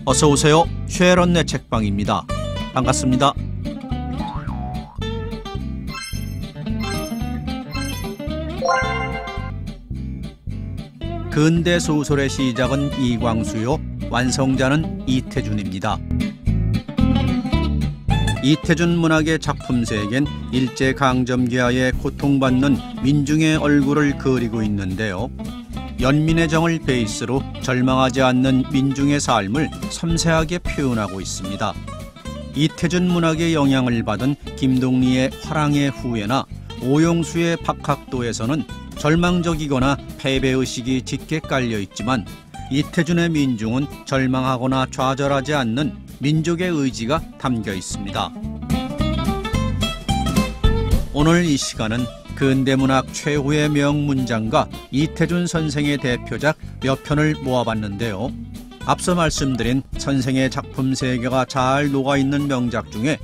어서 오세요. 쉐런네 책방입니다. 반갑습니다. 근대 소설의 시작은 이광수요, 완성자는 이태준입니다. 이태준 문학의 작품 세계엔 일제강점기하에 고통받는 민중의 얼굴을 그리고 있는데요. 연민의 정을 베이스로 절망하지 않는 민중의 삶을 섬세하게 표현하고 있습니다. 이태준 문학의 영향을 받은 김동리의 화랑의 후예나 오용수의 박학도에서는 절망적이거나 패배의식이 짙게 깔려있지만 이태준의 민중은 절망하거나 좌절하지 않는 민족의 의지가 담겨 있습니다. 오늘 이 시간은 근대문학 최후의 명문장가 이태준 선생의 대표작 몇 편을 모아봤는데요. 앞서 말씀드린 선생의 작품 세계가 잘 녹아있는 명작 중에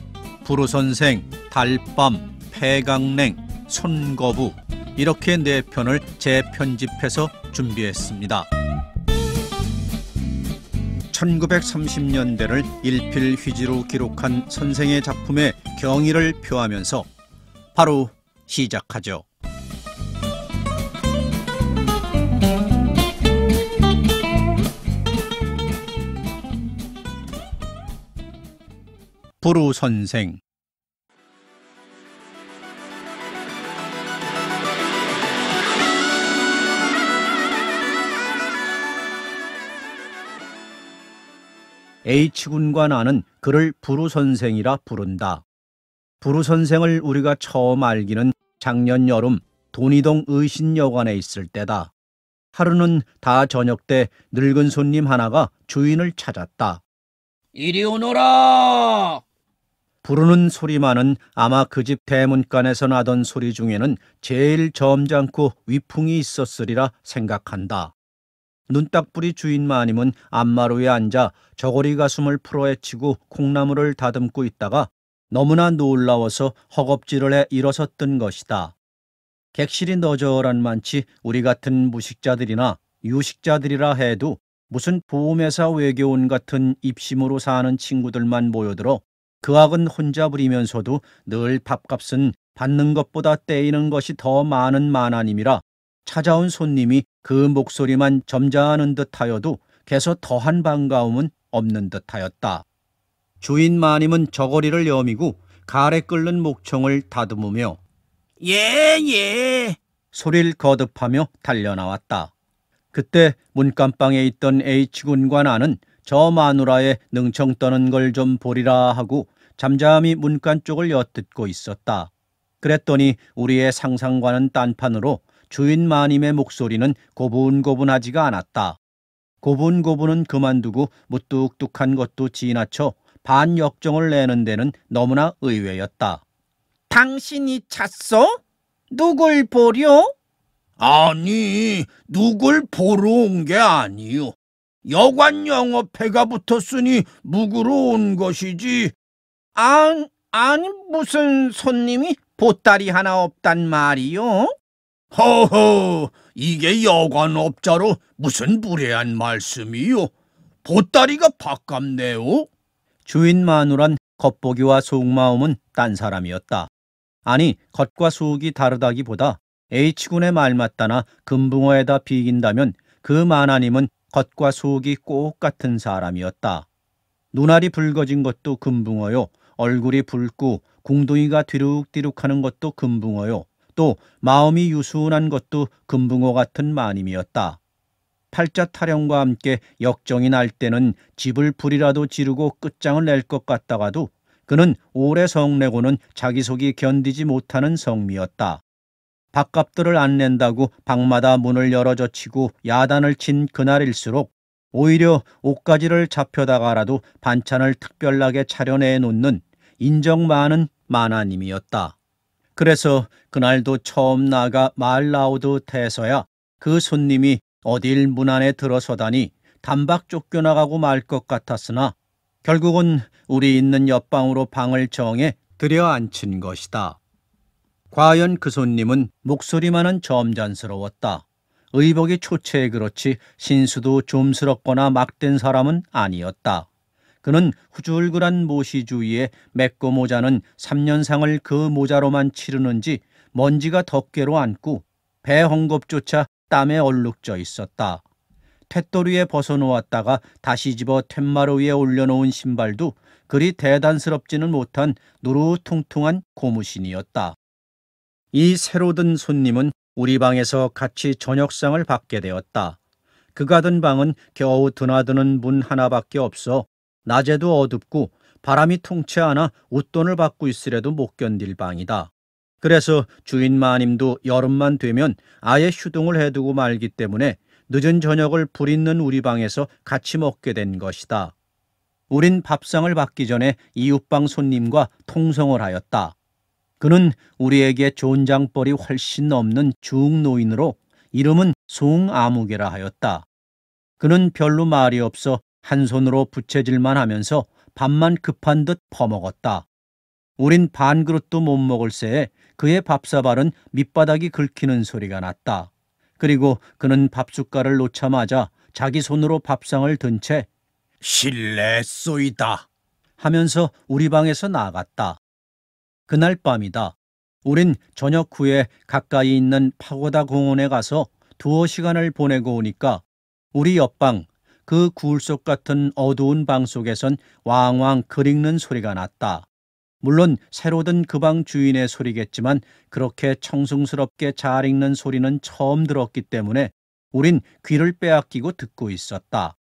불후선생, 달밤, 폐강냉, 손거부 이렇게 4편을 재편집해서 준비했습니다. 1930년대를 일필휘지로 기록한 선생의 작품의 경의를 표하면서 바로 시작하죠. 불후선생. H군과 나는 그를 불후선생이라 부른다. 불후선생을 우리가 처음 알기는 작년 여름 돈이동 의신여관에 있을 때다. 하루는 다 저녁 때 늙은 손님 하나가 주인을 찾았다. 이리 오너라! 부르는 소리만은 아마 그 집 대문간에서 나던 소리 중에는 제일 점잖고 위풍이 있었으리라 생각한다. 눈딱불이 주인마님은 안마루에 앉아 저고리 가슴을 풀어헤치고 콩나물을 다듬고 있다가 너무나 놀라워서 허겁지를 해 일어섰던 것이다. 객실이 너저란 많지 우리 같은 무식자들이나 유식자들이라 해도 무슨 보험회사 외교원 같은 입심으로 사는 친구들만 모여들어 그 악은 혼자 부리면서도 늘 밥값은 받는 것보다 떼이는 것이 더 많은 마나님이라 찾아온 손님이 그 목소리만 점잖은 듯하여도 개서 더한 반가움은 없는 듯하였다. 주인 마님은 저고리를 여미고 가래 끓는 목청을 다듬으며 예. 소리를 거듭하며 달려나왔다. 그때 문간방에 있던 H군과 나는 저 마누라의 능청 떠는 걸 좀 보리라 하고 잠잠히 문간 쪽을 엿듣고 있었다. 그랬더니 우리의 상상과는 딴판으로 주인 마님의 목소리는 고분고분하지가 않았다. 고분고분은 그만두고 무뚝뚝한 것도 지나쳐 반역정을 내는 데는 너무나 의외였다. 당신이 찼어? 누굴 보려? 아니, 누굴 보러 온 게 아니요. 여관 영업회가 붙었으니 묵으러 온 것이지. 아니 무슨 손님이 보따리 하나 없단 말이요? 허허, 이게 여관업자로 무슨 무례한 말씀이요. 보따리가 바깝네요. 주인 마누란 겉보기와 속마음은 딴 사람이었다. 아니, 겉과 속이 다르다기보다 H군의 말 맞다나 금붕어에다 비긴다면 그 마나님은 겉과 속이 꼭 같은 사람이었다. 눈알이 붉어진 것도 금붕어요. 얼굴이 붉고 궁둥이가 뒤룩뒤룩하는 것도 금붕어요. 또 마음이 유순한 것도 금붕어 같은 마님이었다. 팔자 타령과 함께 역정이 날 때는 집을 불이라도 지르고 끝장을 낼 것 같다가도 그는 오래 성내고는 자기 속이 견디지 못하는 성미였다. 밥값들을 안 낸다고 방마다 문을 열어젖히고 야단을 친 그날일수록 오히려 옷가지를 잡혀다가라도 반찬을 특별하게 차려내 놓는 인정 많은 마나님이었다. 그래서 그날도 처음 나가 말 나오듯 해서야 그 손님이 어딜 문 안에 들어서다니 단박 쫓겨나가고 말 것 같았으나 결국은 우리 있는 옆방으로 방을 정해 들여앉힌 것이다. 과연 그 손님은 목소리만은 점잖스러웠다. 의복이 초췌해 그렇지 신수도 좀스럽거나 막된 사람은 아니었다. 그는 후줄근한 모시 주위에 메꿔 모자는 3년상을 그 모자로만 치르는지 먼지가 덮개로 앉고 배 헝겊조차 땀에 얼룩져 있었다. 탯도리에 벗어놓았다가 다시 집어 툇마루 위에 올려놓은 신발도 그리 대단스럽지는 못한 누루퉁퉁한 고무신이었다. 이 새로 든 손님은 우리 방에서 같이 저녁상을 받게 되었다. 그가 든 방은 겨우 드나드는 문 하나밖에 없어 낮에도 어둡고 바람이 통치 않아 웃돈을 받고 있으려도 못 견딜 방이다. 그래서 주인 마님도 여름만 되면 아예 휴동을 해두고 말기 때문에 늦은 저녁을 불 있는 우리 방에서 같이 먹게 된 것이다. 우린 밥상을 받기 전에 이웃방 손님과 통성을 하였다. 그는 우리에게 존장벌이 훨씬 넘는 중노인으로 이름은 송아무개라 하였다. 그는 별로 말이 없어 한 손으로 부채질만 하면서 밥만 급한 듯 퍼먹었다. 우린 반 그릇도 못 먹을 새에 그의 밥사발은 밑바닥이 긁히는 소리가 났다. 그리고 그는 밥숟갈을 놓자마자 자기 손으로 밥상을 든 채 실례소이다 하면서 우리 방에서 나갔다. 그날 밤이다. 우린 저녁 후에 가까이 있는 파고다 공원에 가서 두어 시간을 보내고 오니까 우리 옆방 그 굴속 같은 어두운 방 속에선 왕왕 글 읽는 소리가 났다. 물론 새로 든 그 방 주인의 소리겠지만 그렇게 청승스럽게 잘 읽는 소리는 처음 들었기 때문에 우린 귀를 빼앗기고 듣고 있었다.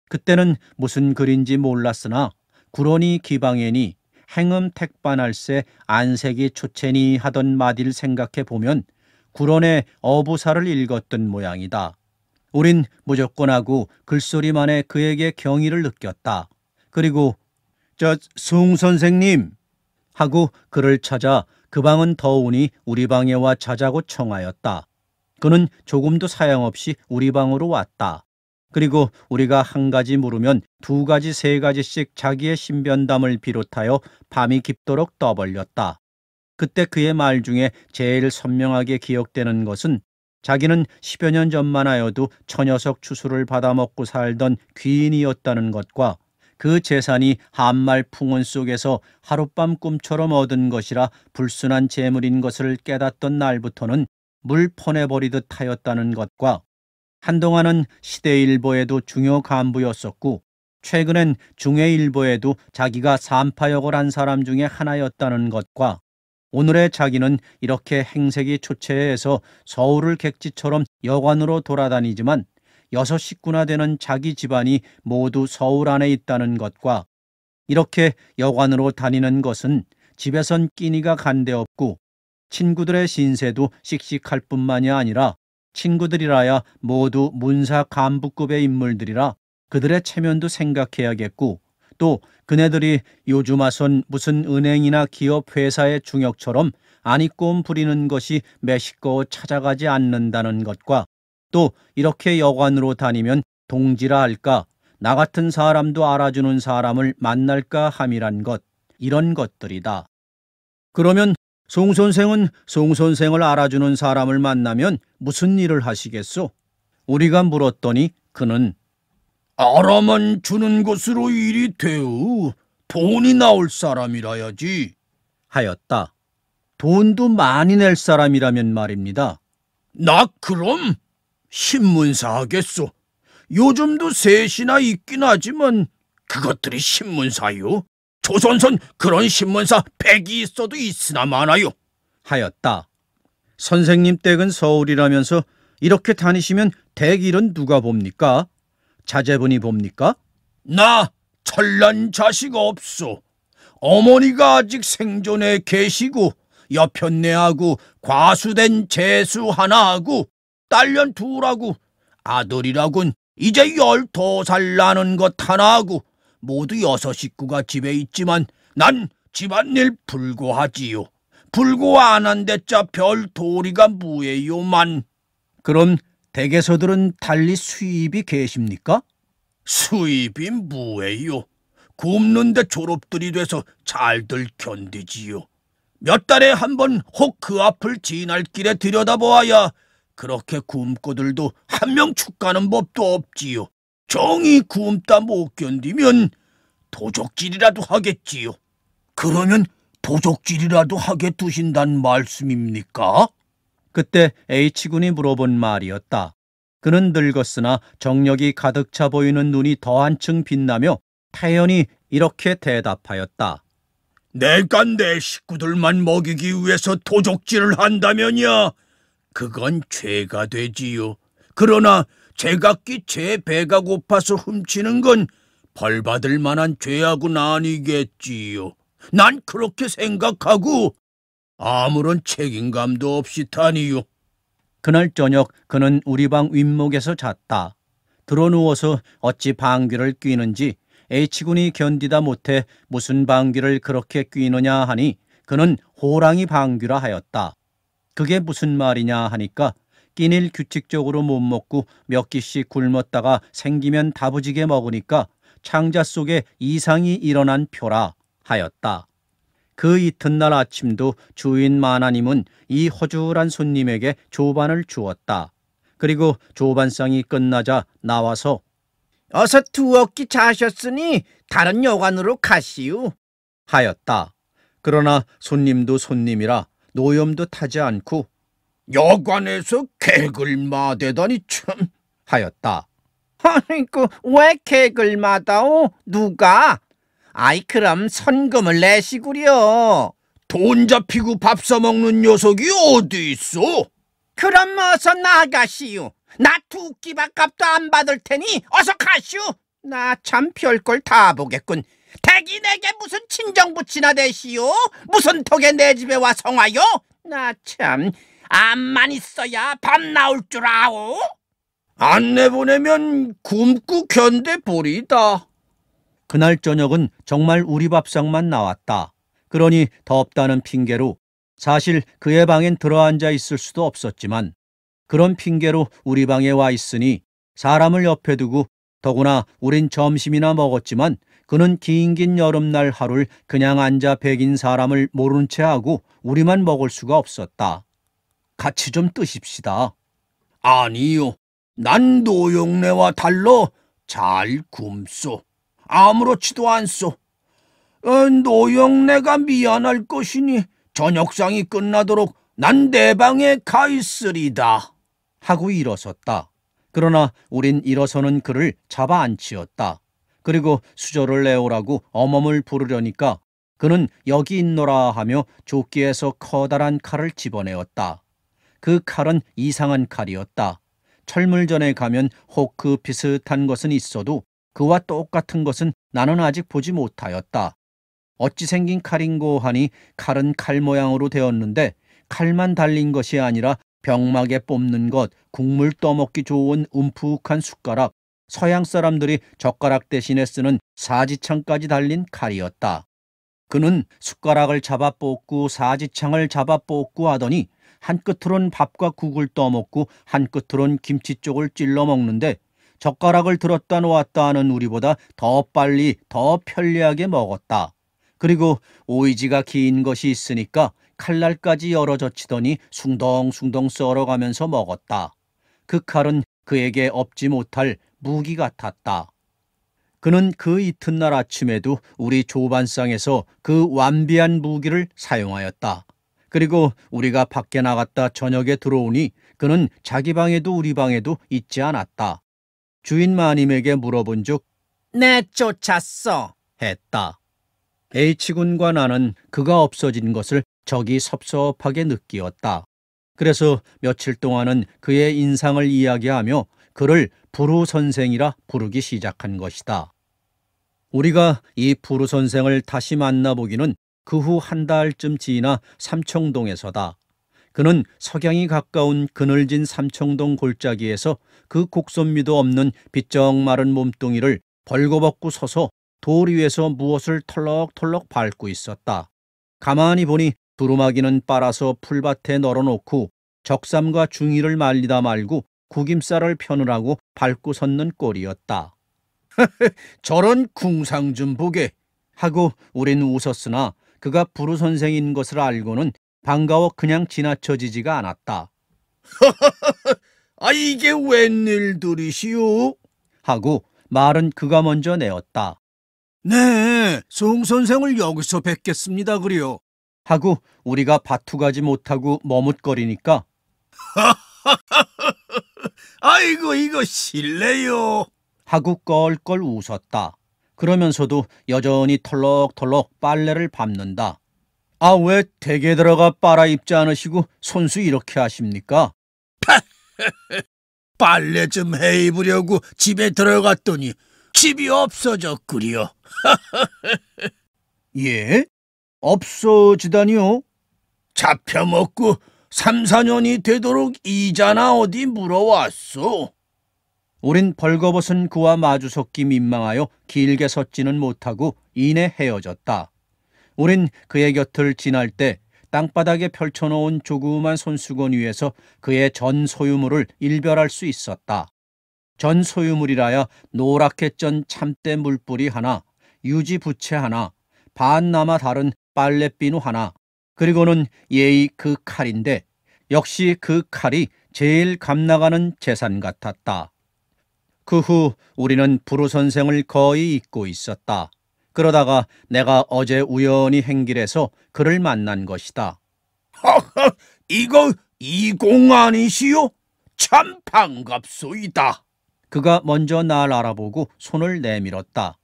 그때는 무슨 글인지 몰랐으나 구론이 기방애니 행음 택반할세 안색이 초체니 하던 마디를 생각해 보면 구론의 어부사를 읽었던 모양이다. 우린 무조건 하고 글소리만에 그에게 경의를 느꼈다. 그리고 송 선생님 하고 그를 찾아 그 방은 더우니 우리 방에 와 자자고 청하였다. 그는 조금도 사양없이 우리 방으로 왔다. 그리고 우리가 한 가지 물으면 두 가지 세 가지씩 자기의 신변담을 비롯하여 밤이 깊도록 떠벌렸다. 그때 그의 말 중에 제일 선명하게 기억되는 것은 자기는 10여 년 전만 하여도 처녀석 추수를 받아먹고 살던 귀인이었다는 것과 그 재산이 한말 풍운 속에서 하룻밤 꿈처럼 얻은 것이라 불순한 재물인 것을 깨닫던 날부터는 물 퍼내버리듯 하였다는 것과 한동안은 시대일보에도 중요 간부였었고 최근엔 중해일보에도 자기가 산파역을 한 사람 중에 하나였다는 것과 오늘의 자기는 이렇게 행색이 초췌해서 서울을 객지처럼 여관으로 돌아다니지만 6 식구나 되는 자기 집안이 모두 서울 안에 있다는 것과 이렇게 여관으로 다니는 것은 집에선 끼니가 간데없고 친구들의 신세도 씩씩할 뿐만이 아니라 친구들이라야 모두 문사 간부급의 인물들이라 그들의 체면도 생각해야겠고 또 그네들이 요즘 와선 무슨 은행이나 기업 회사의 중역처럼 안이꼼 부리는 것이 매시꺼워 찾아가지 않는다는 것과 또 이렇게 여관으로 다니면 동지라 할까 나 같은 사람도 알아주는 사람을 만날까 함이란 것 이런 것들이다. 그러면 송 선생은 송 선생을 알아주는 사람을 만나면 무슨 일을 하시겠소? 우리가 물었더니 그는 알아만 주는 것으로 일이 되어 돈이 나올 사람이라야지 하였다. 돈도 많이 낼 사람이라면 말입니다. 나 그럼 신문사 하겠소. 요즘도 셋이나 있긴 하지만 그것들이 신문사요. 조선선 그런 신문사 100이 있어도 있으나 마나요. 하였다. 선생님 댁은 서울이라면서 이렇게 다니시면 댁일은 누가 봅니까? 자제분이 봅니까? 나 천란 자식 없소. 어머니가 아직 생존해 계시고 여편네하고 과수된 재수 하나하고 딸년 둘하고 아들이라곤 이제 12살 나는 것 하나하고 모두 6 식구가 집에 있지만 난 집안일 불고하지요. 불고 안 한 데짜 별 도리가 무예요만. 그럼 댁에서들은 달리 수입이 계십니까? 수입이 무예요. 굶는데 졸업들이 돼서 잘들 견디지요. 몇 달에 한 번 혹 그 앞을 지날 길에 들여다보아야 그렇게 굶고들도 한 명 축 가는 법도 없지요. 정이 굶다 못 견디면 도적질이라도 하겠지요. 그러면 도적질이라도 하게 두신단 말씀입니까? 그때 H군이 물어본 말이었다. 그는 늙었으나 정력이 가득 차 보이는 눈이 더 한층 빛나며 태연히 이렇게 대답하였다. 내가 내 식구들만 먹이기 위해서 도적질을 한다면야 그건 죄가 되지요. 그러나 제각기 제 배가 고파서 훔치는 건 벌받을 만한 죄악은 아니겠지요. 난 그렇게 생각하고 아무런 책임감도 없이 다니요. 그날 저녁 그는 우리 방 윗목에서 잤다. 드러누워서 어찌 방귀를 뀌는지 H군이 견디다 못해 무슨 방귀를 그렇게 뀌느냐 하니 그는 호랑이 방귀라 하였다. 그게 무슨 말이냐 하니까 끼니를 규칙적으로 못 먹고 몇 끼씩 굶었다가 생기면 다부지게 먹으니까 창자 속에 이상이 일어난 표라 하였다. 그 이튿날 아침도 주인 마나님은 이 허술한 손님에게 조반을 주었다. 그리고 조반상이 끝나자 나와서 어서 두어 끼 자셨으니 다른 여관으로 가시오 하였다. 그러나 손님도 손님이라 노염도 타지 않고 여관에서 객을 마대다니 참. 하였다. 아이고 왜 객을 마다오? 누가? 아이 그럼 선금을 내시구려. 돈 잡히고 밥 써먹는 녀석이 어디 있어? 그럼 어서 나가시오. 나 두 끼 밥값도 안 받을 테니 어서 가시오. 나 참 별걸 다 보겠군. 댁이 내게 무슨 친정부치나 되시오? 무슨 턱에 내 집에 와 성하여? 나 참 암만 있어야 밥 나올 줄 아오? 안 내보내면 굶고 견뎌보리다. 그날 저녁은 정말 우리 밥상만 나왔다. 그러니 덥다는 핑계로 사실 그의 방엔 들어앉아 있을 수도 없었지만 그런 핑계로 우리 방에 와 있으니 사람을 옆에 두고 더구나 우린 점심이나 먹었지만 그는 긴 여름날 하루를 그냥 앉아 배긴 사람을 모른 채 하고 우리만 먹을 수가 없었다. 같이 좀 뜨십시다. 아니요. 난 노용래와 달러 잘 굶소. 아무렇지도 않소. 노용래가 미안할 것이니 저녁상이 끝나도록 난 내 방에 가 있으리다. 하고 일어섰다. 그러나 우린 일어서는 그를 잡아 앉히었다. 그리고 수저를 내오라고 어멈을 부르려니까 그는 여기 있노라 하며 조끼에서 커다란 칼을 집어내었다. 그 칼은 이상한 칼이었다. 철물전에 가면 호크 비슷한 것은 있어도 그와 똑같은 것은 나는 아직 보지 못하였다. 어찌 생긴 칼인고 하니 칼은 칼 모양으로 되었는데 칼만 달린 것이 아니라 병막에 뽑는 것, 국물 떠먹기 좋은 움푹한 숟가락, 서양 사람들이 젓가락 대신에 쓰는 사지창까지 달린 칼이었다. 그는 숟가락을 잡아 뽑고 사지창을 잡아 뽑고 하더니 한 끝으론 밥과 국을 떠먹고 한 끝으론 김치 쪽을 찔러 먹는데 젓가락을 들었다 놓았다 하는 우리보다 더 빨리 더 편리하게 먹었다. 그리고 오이지가 긴 것이 있으니까 칼날까지 열어젖히더니 숭덩숭덩 썰어가면서 먹었다. 그 칼은 그에게 없지 못할 무기 같았다. 그는 그 이튿날 아침에도 우리 조반상에서 그 완비한 무기를 사용하였다. 그리고 우리가 밖에 나갔다 저녁에 들어오니 그는 자기 방에도 우리 방에도 있지 않았다. 주인 마님에게 물어본 즉 내쫓았어 했다. H군과 나는 그가 없어진 것을 적이 섭섭하게 느끼었다. 그래서 며칠 동안은 그의 인상을 이야기하며 그를 부루 선생이라 부르기 시작한 것이다. 우리가 이 부루 선생을 다시 만나보기는 그 후 한 달쯤 지나 삼청동에서다. 그는 석양이 가까운 그늘진 삼청동 골짜기에서 그 곡선미도 없는 비쩍 마른 몸뚱이를 벌거벗고 서서 돌 위에서 무엇을 털럭털럭 밟고 있었다. 가만히 보니 두루마기는 빨아서 풀밭에 널어놓고 적삼과 중이를 말리다 말고 구김살을 펴느라고 밟고 섰는 꼴이었다. 저런 궁상 좀 보게. 하고 우린 웃었으나 그가 부루 선생인 것을 알고는 반가워 그냥 지나쳐지지가 않았다. 아, 이게 웬일들이시오? 하고 말은 그가 먼저 내었다. 네, 송 선생을 여기서 뵙겠습니다, 그리요. 하고 우리가 바투가지 못하고 머뭇거리니까 아이고, 이거 실례요. 하고 껄껄 웃었다. 그러면서도 여전히 털럭털럭 빨래를 밟는다. 아, 왜 댁에 들어가 빨아 입지 않으시고 손수 이렇게 하십니까? 빨래 좀 해 입으려고 집에 들어갔더니 집이 없어졌구려. 예? 없어지다니요? 잡혀먹고 3, 4년이 되도록 이자나 어디 물어왔소. 우린 벌거벗은 그와 마주섰기 민망하여 길게 섰지는 못하고 이내 헤어졌다. 우린 그의 곁을 지날 때 땅바닥에 펼쳐놓은 조그만 손수건 위에서 그의 전 소유물을 일별할 수 있었다. 전 소유물이라야 노랗게 쩐 참대 물뿌리 하나, 유지 부채 하나, 반 남아 다른 빨래비누 하나, 그리고는 예의 그 칼인데 역시 그 칼이 제일 값나가는 재산 같았다. 그 후 우리는 부루 선생을 거의 잊고 있었다. 그러다가 내가 어제 우연히 행길에서 그를 만난 것이다. 하하, 이거 이공 아니시오? 참 반갑소이다. 그가 먼저 날 알아보고 손을 내밀었다.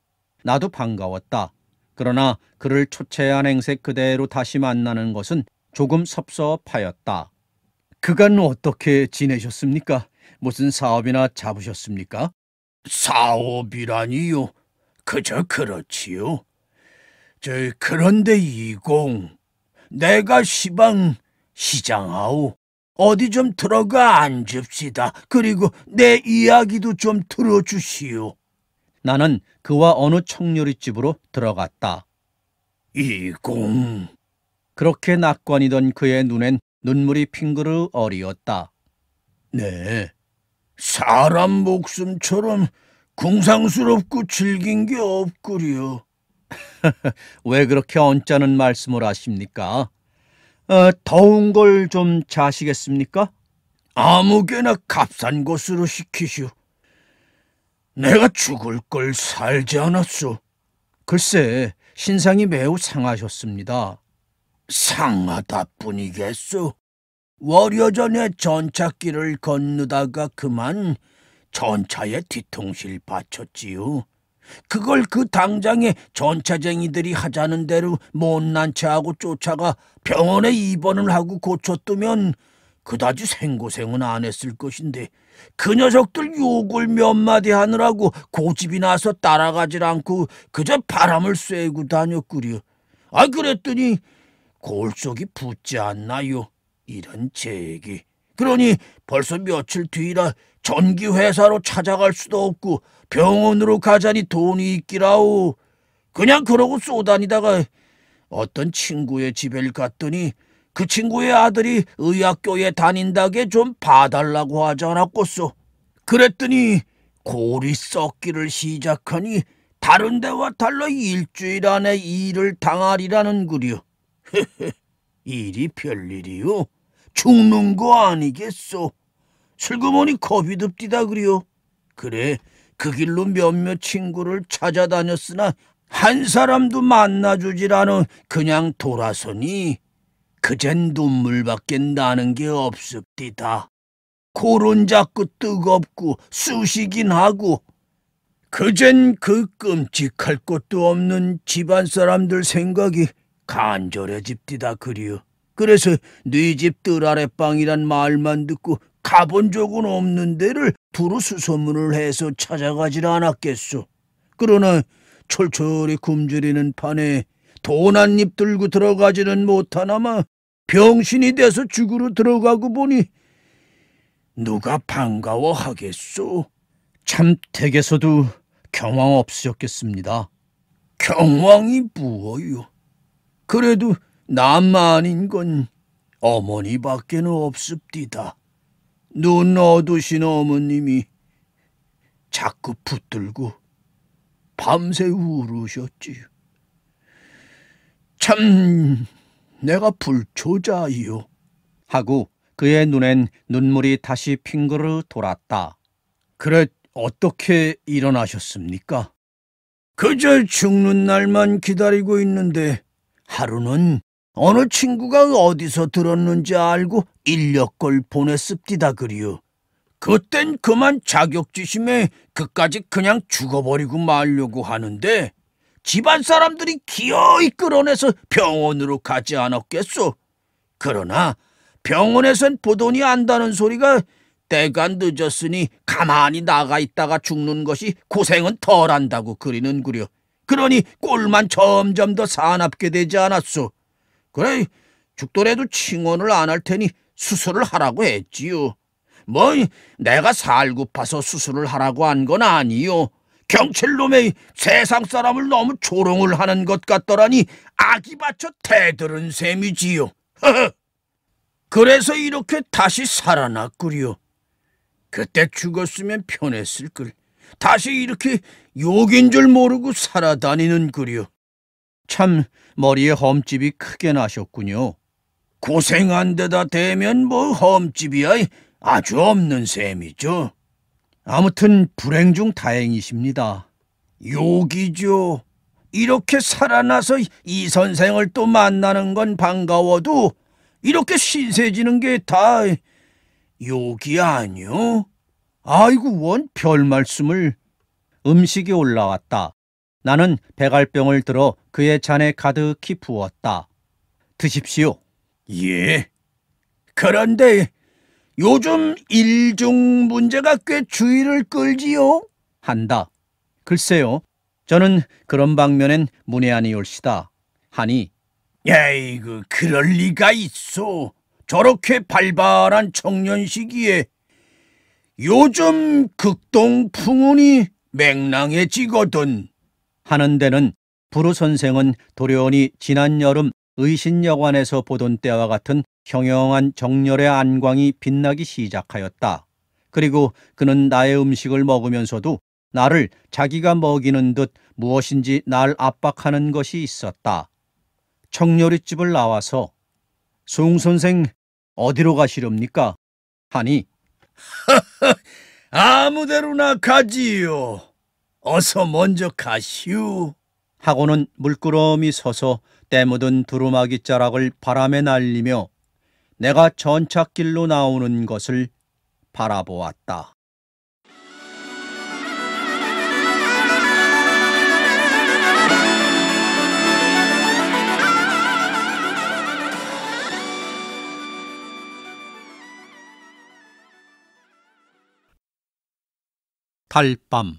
나도 반가웠다. 그러나 그를 초췌한 행색 그대로 다시 만나는 것은 조금 섭섭하였다. 그간 어떻게 지내셨습니까? 무슨 사업이나 잡으셨습니까? 사업이라니요? 그저 그렇지요. 그런데 이공, 내가 시방 시장하오. 어디 좀 들어가 앉읍시다. 그리고 내 이야기도 좀 들어주시오. 나는 그와 어느 청요리집으로 들어갔다. 이공, 그렇게 낙관이던 그의 눈엔 눈물이 핑그르 어리었다. 네, 사람 목숨처럼 궁상스럽고 질긴 게 없구려. 왜 그렇게 언짢은 말씀을 하십니까? 더운 걸 좀 자시겠습니까? 아무개나 값싼 것으로 시키시오. 내가 죽을 걸 살지 않았소. 글쎄, 신상이 매우 상하셨습니다. 상하다 뿐이겠소. 월여 전에 전차길을 건너다가 그만 전차에 뒤통수를 받쳤지요. 그걸 그 당장에 전차쟁이들이 하자는 대로 못난 체하고 쫓아가 병원에 입원을 하고 고쳤더면 그다지 생고생은 안 했을 것인데 그 녀석들 욕을 몇 마디 하느라고 고집이 나서 따라가질 않고 그저 바람을 쐬고 다녔구려. 아, 그랬더니 골속이 붙지 않나요? 이런 제기. 그러니 벌써 며칠 뒤라 전기회사로 찾아갈 수도 없고 병원으로 가자니 돈이 있기라오. 그냥 그러고 쏘다니다가 어떤 친구의 집에 갔더니 그 친구의 아들이 의학교에 다닌다게 좀 봐달라고 하지 않았겠소. 그랬더니 골이 썩기를 시작하니 다른 데와 달라 일주일 안에 일을 당하리라는 구려. 일이 별일이요. 죽는 거 아니겠소. 슬그머니 겁이 듭디다 그려. 그래, 그 길로 몇몇 친구를 찾아다녔으나 한 사람도 만나주질 않아 그냥 돌아서니 그젠 눈물밖에 나는 게 없습디다. 골은 자꾸 뜨겁고 쑤시긴 하고 그젠 그 끔찍할 것도 없는 집안 사람들 생각이 간절해집디다 그리요. 그래서 네 집 뜰 아랫방이란 말만 듣고 가본 적은 없는 데를 두루 수소문을 해서 찾아가질 않았겠소. 그러나 철철이 굶주리는 판에 돈 한 입 들고 들어가지는 못하나마 병신이 돼서 죽으러 들어가고 보니 누가 반가워하겠소. 참 댁에서도 경황 없으셨겠습니다. 경황이 무엇요? 그래도 나만인 건 어머니밖에는 없습디다. 눈 어두신 어머님이 자꾸 붙들고 밤새 울으셨지요. 참 내가 불초자이요. 하고 그의 눈엔 눈물이 다시 핑그르 돌았다. 그래, 어떻게 일어나셨습니까? 그저 죽는 날만 기다리고 있는데 하루는 어느 친구가 어디서 들었는지 알고 인력걸 보냈습디다 그리요. 그땐 그만 자격지심에 그까지 그냥 죽어버리고 말려고 하는데 집안 사람들이 기어이 끌어내서 병원으로 가지 않았겠소. 그러나 병원에선 보돈이 안다는 소리가 때가 늦었으니 가만히 나가 있다가 죽는 것이 고생은 덜한다고 그리는구려. 그러니 꼴만 점점 더 사납게 되지 않았소. 그래, 죽더라도 칭언을 안 할 테니 수술을 하라고 했지요. 뭐 내가 살고파서 수술을 하라고 한 건 아니요. 경칠놈의 세상 사람을 너무 조롱을 하는 것 같더라니 아기 받쳐 대들은 셈이지요. 그래서 이렇게 다시 살아났구려. 그때 죽었으면 편했을 걸. 다시 이렇게 욕인 줄 모르고 살아다니는구려. 참 머리에 험집이 크게 나셨군요. 고생한 데다 대면 뭐 험집이야 아주 없는 셈이죠. 아무튼 불행 중 다행이십니다. 욕이죠. 이렇게 살아나서 이 선생을 또 만나는 건 반가워도 이렇게 신세지는 게 다 욕이 아니오. 아이고 원 별 말씀을. 음식이 올라왔다. 나는 배갈병을 들어 그의 잔에 가득히 부었다. 드십시오. 예. 그런데 요즘 일중 문제가 꽤 주의를 끌지요? 한다. 글쎄요. 저는 그런 방면엔 문외한이올시다. 하니 에이그 그럴 리가 있어. 저렇게 발발한 청년 시기에 요즘 극동풍운이 맹랑해지거든. 하는 데는 부루 선생은 도련히 지난 여름 의신여관에서 보던 때와 같은 형형한 정열의 안광이 빛나기 시작하였다. 그리고 그는 나의 음식을 먹으면서도 나를 자기가 먹이는 듯 무엇인지 날 압박하는 것이 있었다. 청요리집을 나와서 송 선생 어디로 가시렵니까? 하니 아무데로나 가지요. 어서 먼저 가시오. 하고는 물끄러미 서서 때 묻은 두루마기 자락을 바람에 날리며 내가 전찻길로 나오는 것을 바라보았다. 달밤.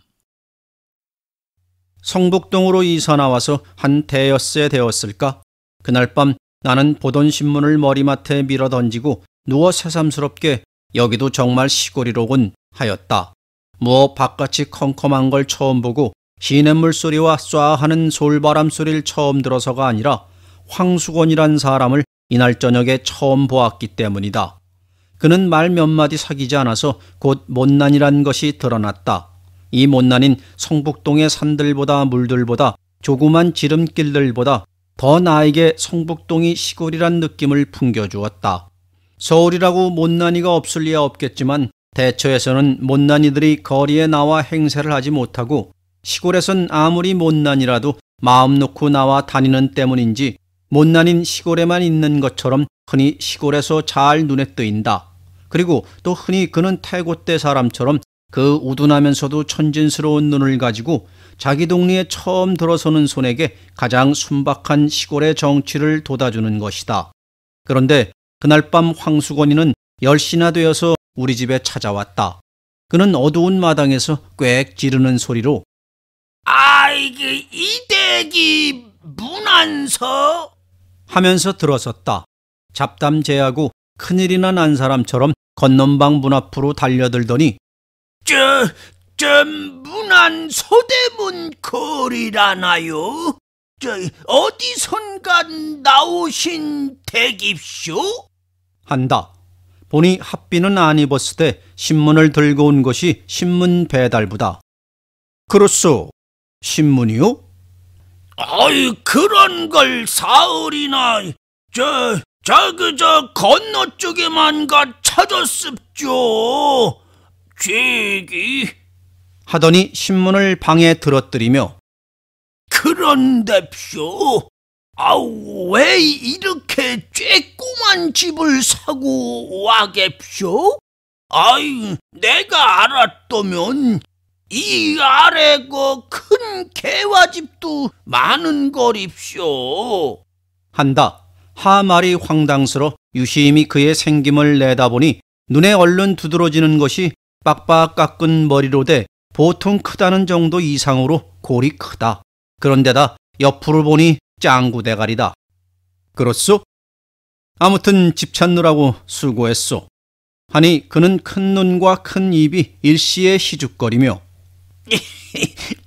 성북동으로 이사 나와서 한 대여새 되었을까? 그날 밤 나는 보던 신문을 머리맡에 밀어 던지고 누워 새삼스럽게 여기도 정말 시골이로군 하였다. 무엇 바깥이 컴컴한 걸 처음 보고 시냇물 소리와 쏴하는 솔바람 소리를 처음 들어서가 아니라 황수건이란 사람을 이날 저녁에 처음 보았기 때문이다. 그는 말 몇 마디 사귀지 않아서 곧 못난이란 것이 드러났다. 이 못난인 성북동의 산들보다 물들보다 조그만 지름길들보다 더 나에게 성북동이 시골이란 느낌을 풍겨주었다. 서울이라고 못난이가 없을 리야 없겠지만 대처에서는 못난이들이 거리에 나와 행세를 하지 못하고 시골에선 아무리 못난이라도 마음 놓고 나와 다니는 때문인지 못난인 시골에만 있는 것처럼 흔히 시골에서 잘 눈에 뜨인다. 그리고 또 흔히 그는 태고대 사람처럼 그 우둔하면서도 천진스러운 눈을 가지고 자기 동리에 처음 들어서는 손에게 가장 순박한 시골의 정취를 돋아주는 것이다. 그런데 그날 밤 황수건이는 10시나 되어서 우리 집에 찾아왔다. 그는 어두운 마당에서 꽥 지르는 소리로 아이게 이대기 문안서 하면서 들어섰다. 잡담제하고 큰일이나 난 사람처럼 건넌방 문 앞으로 달려들더니 저 문안 서대문 거리라나요? 어디선가 나오신 대깁쇼? 한다. 보니 합비는 안 입었을 때 신문을 들고 온 것이 신문 배달부다. 그렇소. 신문이요? 아이 그런 걸 사흘이나 저 건너 쪽에만 가 찾았습죠. 쥐기. 하더니 신문을 방에 들어뜨리며 그런데쇼, 왜 이렇게 쬐꼬만 집을 사고 와겠쇼? 내가 알았더면 이 아래 큰 개화집도 많은 거립쇼. 한다. 하말이 황당스러 유심히 그의 생김을 내다보니 눈에 얼른 두드러지는 것이 빡빡 깎은 머리로 돼 보통 크다는 정도 이상으로 골이 크다. 그런데다 옆으로 보니 짱구 대가리다. 그렇소? 아무튼 집 찾느라고 수고했소. 하니 그는 큰 눈과 큰 입이 일시에 희죽거리며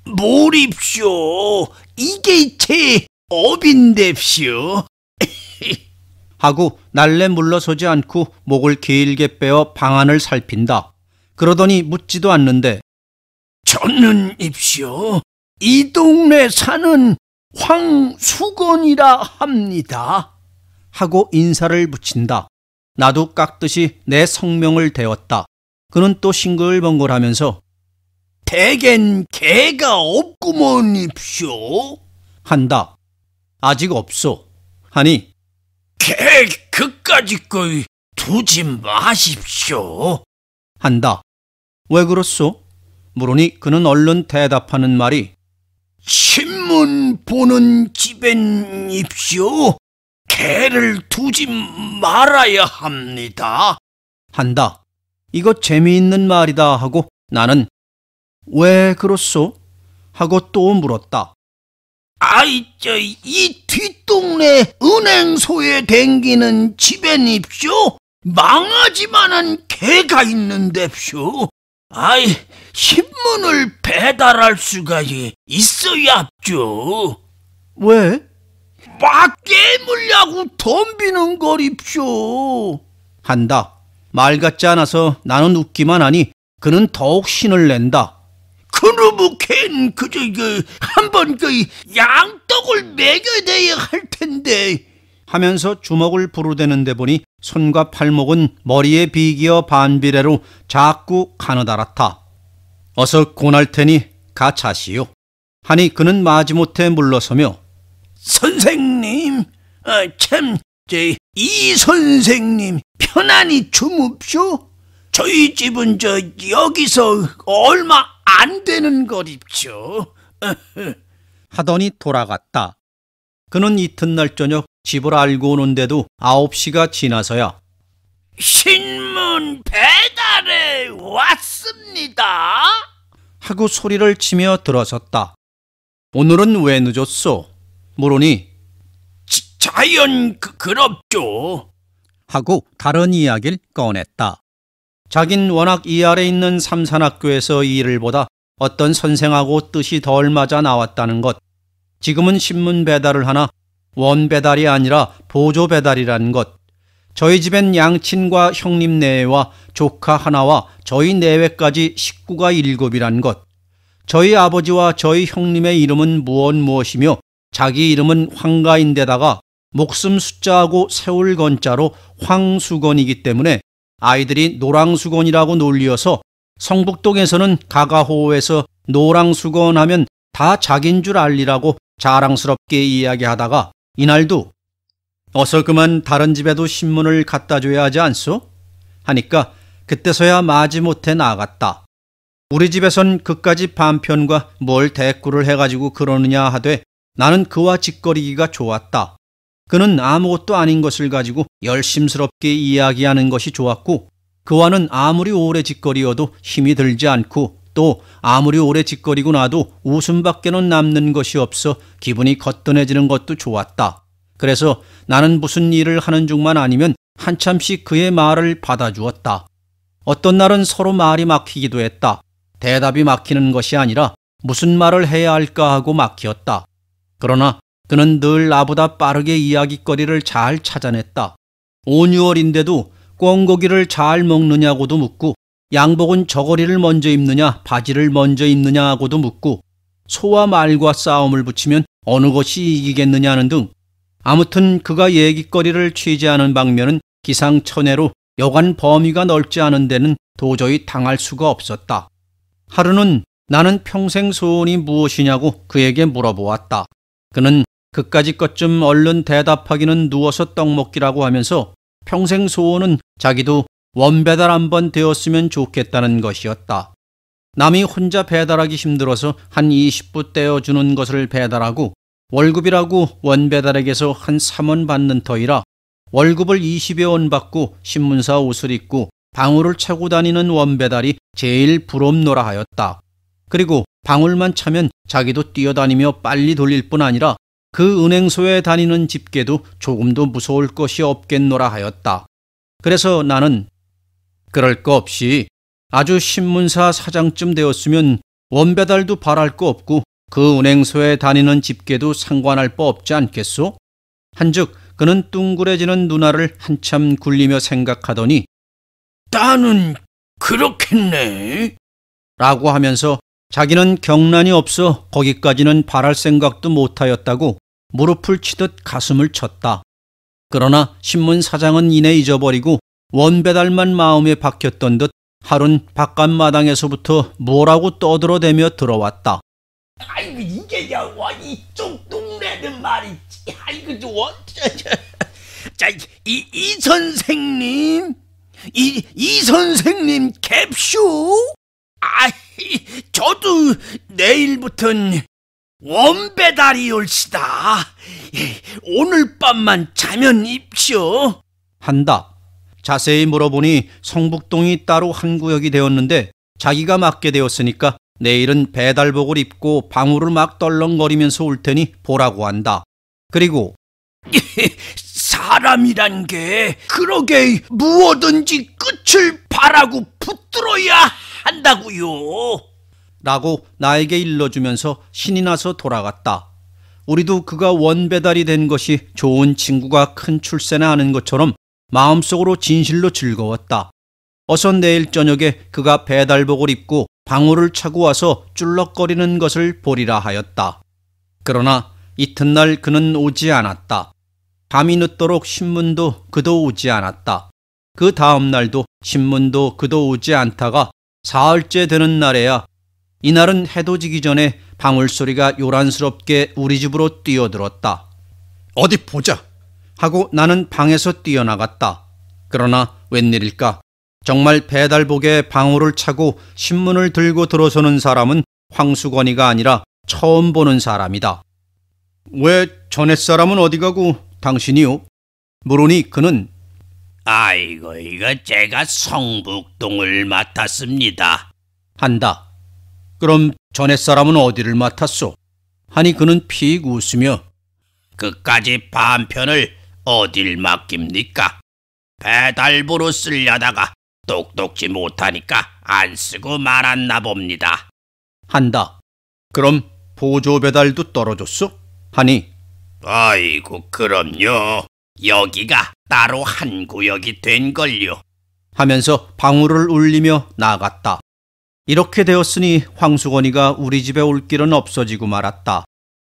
모립쇼, 이게 제 업인뎁쇼. 하고 날래 물러서지 않고 목을 길게 빼어 방안을 살핀다. 그러더니 묻지도 않는데 저는 입쇼, 이 동네 사는 황수건이라 합니다. 하고 인사를 붙인다. 나도 깎듯이 내 성명을 대었다. 그는 또 싱글벙글하면서 댁엔 개가 없구먼 입쇼. 한다. 아직 없소. 하니 개 그까짓 걸 두지 마십쇼. 한다. 왜 그렇소? 물으니 그는 얼른 대답하는 말이 신문 보는 집엔 입쇼, 개를 두지 말아야 합니다. 한다. 이거 재미있는 말이다 하고 나는 왜 그렇소? 하고 또 물었다. 이 뒷동네 은행소에 댕기는 집엔 입쇼, 망하지만한 개가 있는데쇼. 신문을 배달할 수가 있어야 합죠. 왜? 막 깨물려고 덤비는 거립쇼. 한다. 말 같지 않아서 나는 웃기만 하니 그는 더욱 신을 낸다. 그놈의 캔 한번 양떡을 먹여내야 할 텐데 하면서 주먹을 부르대는데 보니 손과 팔목은 머리에 비기어 반비례로 자꾸 가느다랗다. 어서 고날 테니 가 자시오. 하니 그는 마지못해 물러서며 선생님, 이 선생님 편안히 주무쇼. 저희 집은 여기서 얼마 안 되는 거립쇼. 하더니 돌아갔다. 그는 이튿날 저녁 집을 알고 오는데도 9시가 지나서야 신문 배달에 왔습니다. 하고 소리를 치며 들어섰다. 오늘은 왜 늦었소? 물으니 자연 그럽죠. 하고 다른 이야기를 꺼냈다. 자긴 워낙 이 아래 있는 삼산학교에서 일을 보다 어떤 선생하고 뜻이 덜 맞아 나왔다는 것, 지금은 신문 배달을 하나 원 배달이 아니라 보조 배달이라는 것, 저희 집엔 양친과 형님 내외와 조카 하나와 저희 내외까지 식구가 7이란 것, 저희 아버지와 저희 형님의 이름은 무엇이며 자기 이름은 황가인데다가 목숨 숫자하고 세울 건자로 황수건이기 때문에 아이들이 노랑수건이라고 놀리어서 성북동에서는 가가호에서 노랑수건 하면 다 자긴 줄 알리라고 자랑스럽게 이야기하다가 이날도 어서 그만 다른 집에도 신문을 갖다 줘야 하지 않소? 하니까 그때서야 마지못해 나갔다. 우리 집에선 그까지 반편과 뭘 대꾸를 해가지고 그러느냐 하되 나는 그와 짓거리기가 좋았다. 그는 아무것도 아닌 것을 가지고 열심스럽게 이야기하는 것이 좋았고 그와는 아무리 오래 짓거리어도 힘이 들지 않고 또 아무리 오래 짓거리고 나도 웃음밖에는 남는 것이 없어 기분이 거뜬해지는 것도 좋았다. 그래서 나는 무슨 일을 하는 중만 아니면 한참씩 그의 말을 받아주었다. 어떤 날은 서로 말이 막히기도 했다. 대답이 막히는 것이 아니라 무슨 말을 해야 할까 하고 막혔다. 그러나 그는 늘 나보다 빠르게 이야깃거리를 잘 찾아냈다. 5, 6월인데도 꿩고기를 잘 먹느냐고도 묻고 양복은 저고리를 먼저 입느냐 바지를 먼저 입느냐고도 묻고 소와 말과 싸움을 붙이면 어느 것이 이기겠느냐는 등 아무튼 그가 얘기거리를 취재하는 방면은 기상천외로 여간 범위가 넓지 않은 데는 도저히 당할 수가 없었다. 하루는 나는 평생 소원이 무엇이냐고 그에게 물어보았다. 그는 그까짓 것 좀 얼른 대답하기는 누워서 떡 먹기라고 하면서 평생 소원은 자기도 원배달 한번 되었으면 좋겠다는 것이었다. 남이 혼자 배달하기 힘들어서 한 20부 떼어주는 것을 배달하고 월급이라고 원배달에게서 한 3원 받는 터이라 월급을 20여 원 받고 신문사 옷을 입고 방울을 차고 다니는 원배달이 제일 부럽노라 하였다. 그리고 방울만 차면 자기도 뛰어다니며 빨리 돌릴 뿐 아니라 그 은행소에 다니는 집게도 조금도 무서울 것이 없겠노라 하였다. 그래서 나는 그럴 거 없이 아주 신문사 사장쯤 되었으면 원배달도 바랄 거 없고 그 은행소에 다니는 집게도 상관할 바 없지 않겠소? 한즉 그는 둥그레지는 눈알을 한참 굴리며 생각하더니 나는 그렇겠네 라고 하면서 자기는 경란이 없어 거기까지는 바랄 생각도 못하였다고 무릎을 치듯 가슴을 쳤다. 그러나 신문 사장은 이내 잊어버리고 원배달만 마음에 박혔던 듯 하룬 바깥마당에서부터 뭐라고 떠들어대며 들어왔다. 아이고 이게 이쪽 동네는 말이지. 아이고 이 선생님 이 선생님 캡쇼? 저도 내일부턴 원배달이 올시다. 오늘 밤만 자면 입쇼. 한다. 자세히 물어보니 성북동이 따로 한 구역이 되었는데 자기가 맡게 되었으니까 내일은 배달복을 입고 방울을 막 떨렁거리면서 올 테니 보라고 한다. 그리고 사람이란 게 그러게 무엇든지 끝을 바라고 붙들어야 한다고요. 라고 나에게 일러주면서 신이 나서 돌아갔다. 우리도 그가 원배달이 된 것이 좋은 친구가 큰 출세나 하는 것처럼 마음속으로 진실로 즐거웠다. 어서 내일 저녁에 그가 배달복을 입고 방울을 차고 와서 쭈럭거리는 것을 보리라 하였다. 그러나 이튿날 그는 오지 않았다. 밤이 늦도록 신문도 그도 오지 않았다. 그 다음 날도 신문도 그도 오지 않다가 사흘째 되는 날에야 이날은 해도 지기 전에 방울소리가 요란스럽게 우리 집으로 뛰어들었다. 어디 보자 하고 나는 방에서 뛰어나갔다. 그러나 웬일일까? 정말 배달복에 방울을 차고 신문을 들고 들어서는 사람은 황수건이가 아니라 처음 보는 사람이다. 왜 전에 사람은 어디 가고 당신이요? 물으니 그는 아이고 이거 제가 성북동을 맡았습니다. 한다. 그럼 전에 사람은 어디를 맡았소? 하니 그는 픽 웃으며 그까지 반편을 어딜 맡깁니까? 배달부로 쓰려다가 똑똑지 못하니까 안 쓰고 말았나 봅니다. 한다. 그럼 보조 배달도 떨어졌소? 하니 아이고 그럼요. 여기가 따로 한 구역이 된걸요. 하면서 방울을 울리며 나갔다. 이렇게 되었으니 황수건이가 우리 집에 올 길은 없어지고 말았다.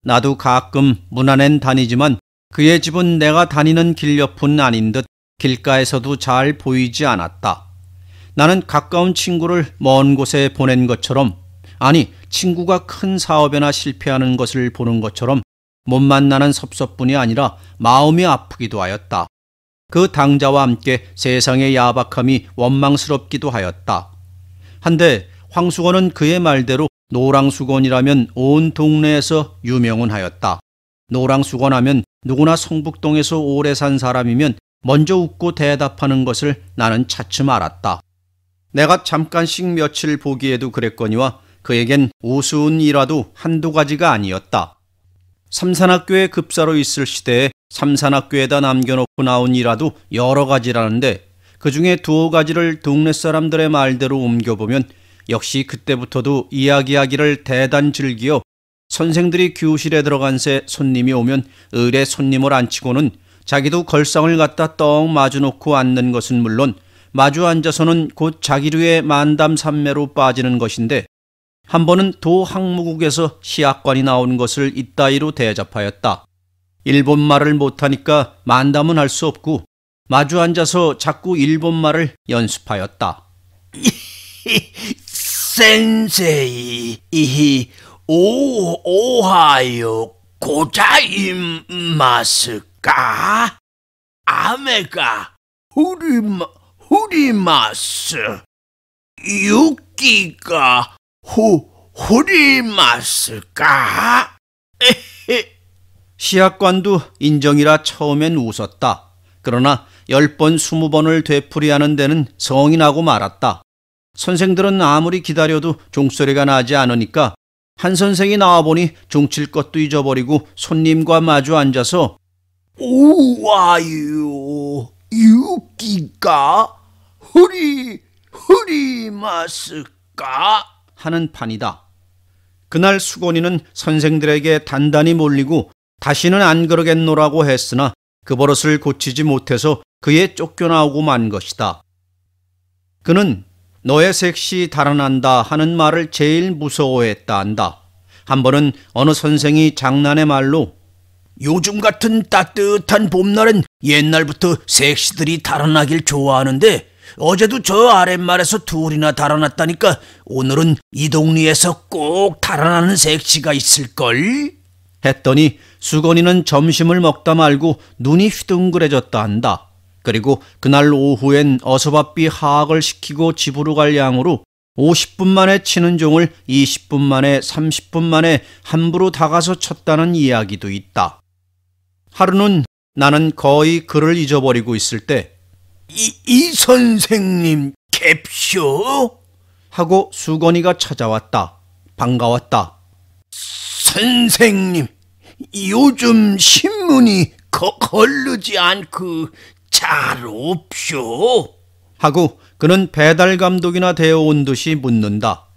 나도 가끔 문 안엔 다니지만 그의 집은 내가 다니는 길 옆은 아닌 듯 길가에서도 잘 보이지 않았다. 나는 가까운 친구를 먼 곳에 보낸 것처럼, 아니 친구가 큰 사업에나 실패하는 것을 보는 것처럼 못 만나는 섭섭뿐이 아니라 마음이 아프기도 하였다. 그 당자와 함께 세상의 야박함이 원망스럽기도 하였다. 한데 황수건은 그의 말대로 노랑수건이라면 온 동네에서 유명은 하였다. 노랑수건하면 누구나 성북동에서 오래 산 사람이면 먼저 웃고 대답하는 것을 나는 차츰 알았다. 내가 잠깐씩 며칠 보기에도 그랬거니와 그에겐 우스운 일화도 한두 가지가 아니었다. 삼산학교에 급사로 있을 시대에 삼산학교에다 남겨놓고 나온 일화도 여러 가지라는데 그중에 두어 가지를 동네 사람들의 말대로 옮겨보면 역시 그때부터도 이야기하기를 대단 즐기어 선생들이 교실에 들어간 새 손님이 오면 을에 손님을 앉히고는 자기도 걸상을 갖다 떡 마주놓고 앉는 것은 물론 마주 앉아서는 곧 자기류의 만담산매로 빠지는 것인데 한 번은 도 항무국에서 시학관이 나온 것을 이따위로 대접하였다. 일본말을 못하니까 만담은 할 수 없고 마주 앉아서 자꾸 일본말을 연습하였다. 센세이, 오하요 고자이마스까? 아메가 후리마스. 유기가 후리마스까? 시학관도 인정이라 처음엔 웃었다. 그러나 10번 20번을 되풀이하는 데는 성이 나고 말았다. 선생들은 아무리 기다려도 종소리가 나지 않으니까 한 선생이 나와보니 종칠 것도 잊어버리고 손님과 마주 앉아서 오와요 유기가 후리마스까? 하는 판이다. 그날 수건이는 선생들에게 단단히 몰리고 다시는 안 그러겠노라고 했으나 그 버릇을 고치지 못해서 그에 쫓겨나오고 만 것이다. 그는 너의 색시 달아난다 하는 말을 제일 무서워했다 한다. 한 번은 어느 선생이 장난의 말로 요즘 같은 따뜻한 봄날은 옛날부터 색시들이 달아나길 좋아하는데 어제도 저 아랫말에서 둘이나 달아났다니까 오늘은 이 동리에서 꼭 달아나는 색시가 있을걸? 했더니 수건이는 점심을 먹다 말고 눈이 휘둥그레졌다 한다. 그리고 그날 오후엔 어서바삐 하악을 시키고 집으로 갈 양으로 50분 만에 치는 종을 20분 만에 30분 만에 함부로 다가서 쳤다는 이야기도 있다. 하루는 나는 거의 글을 잊어버리고 있을 때 이 선생님 캡쇼? 하고 수건이가 찾아왔다. 반가웠다. 선생님, 요즘 신문이 거르지 않고 잘 없쇼? 하고 그는 배달 감독이나 되어온 듯이 묻는다.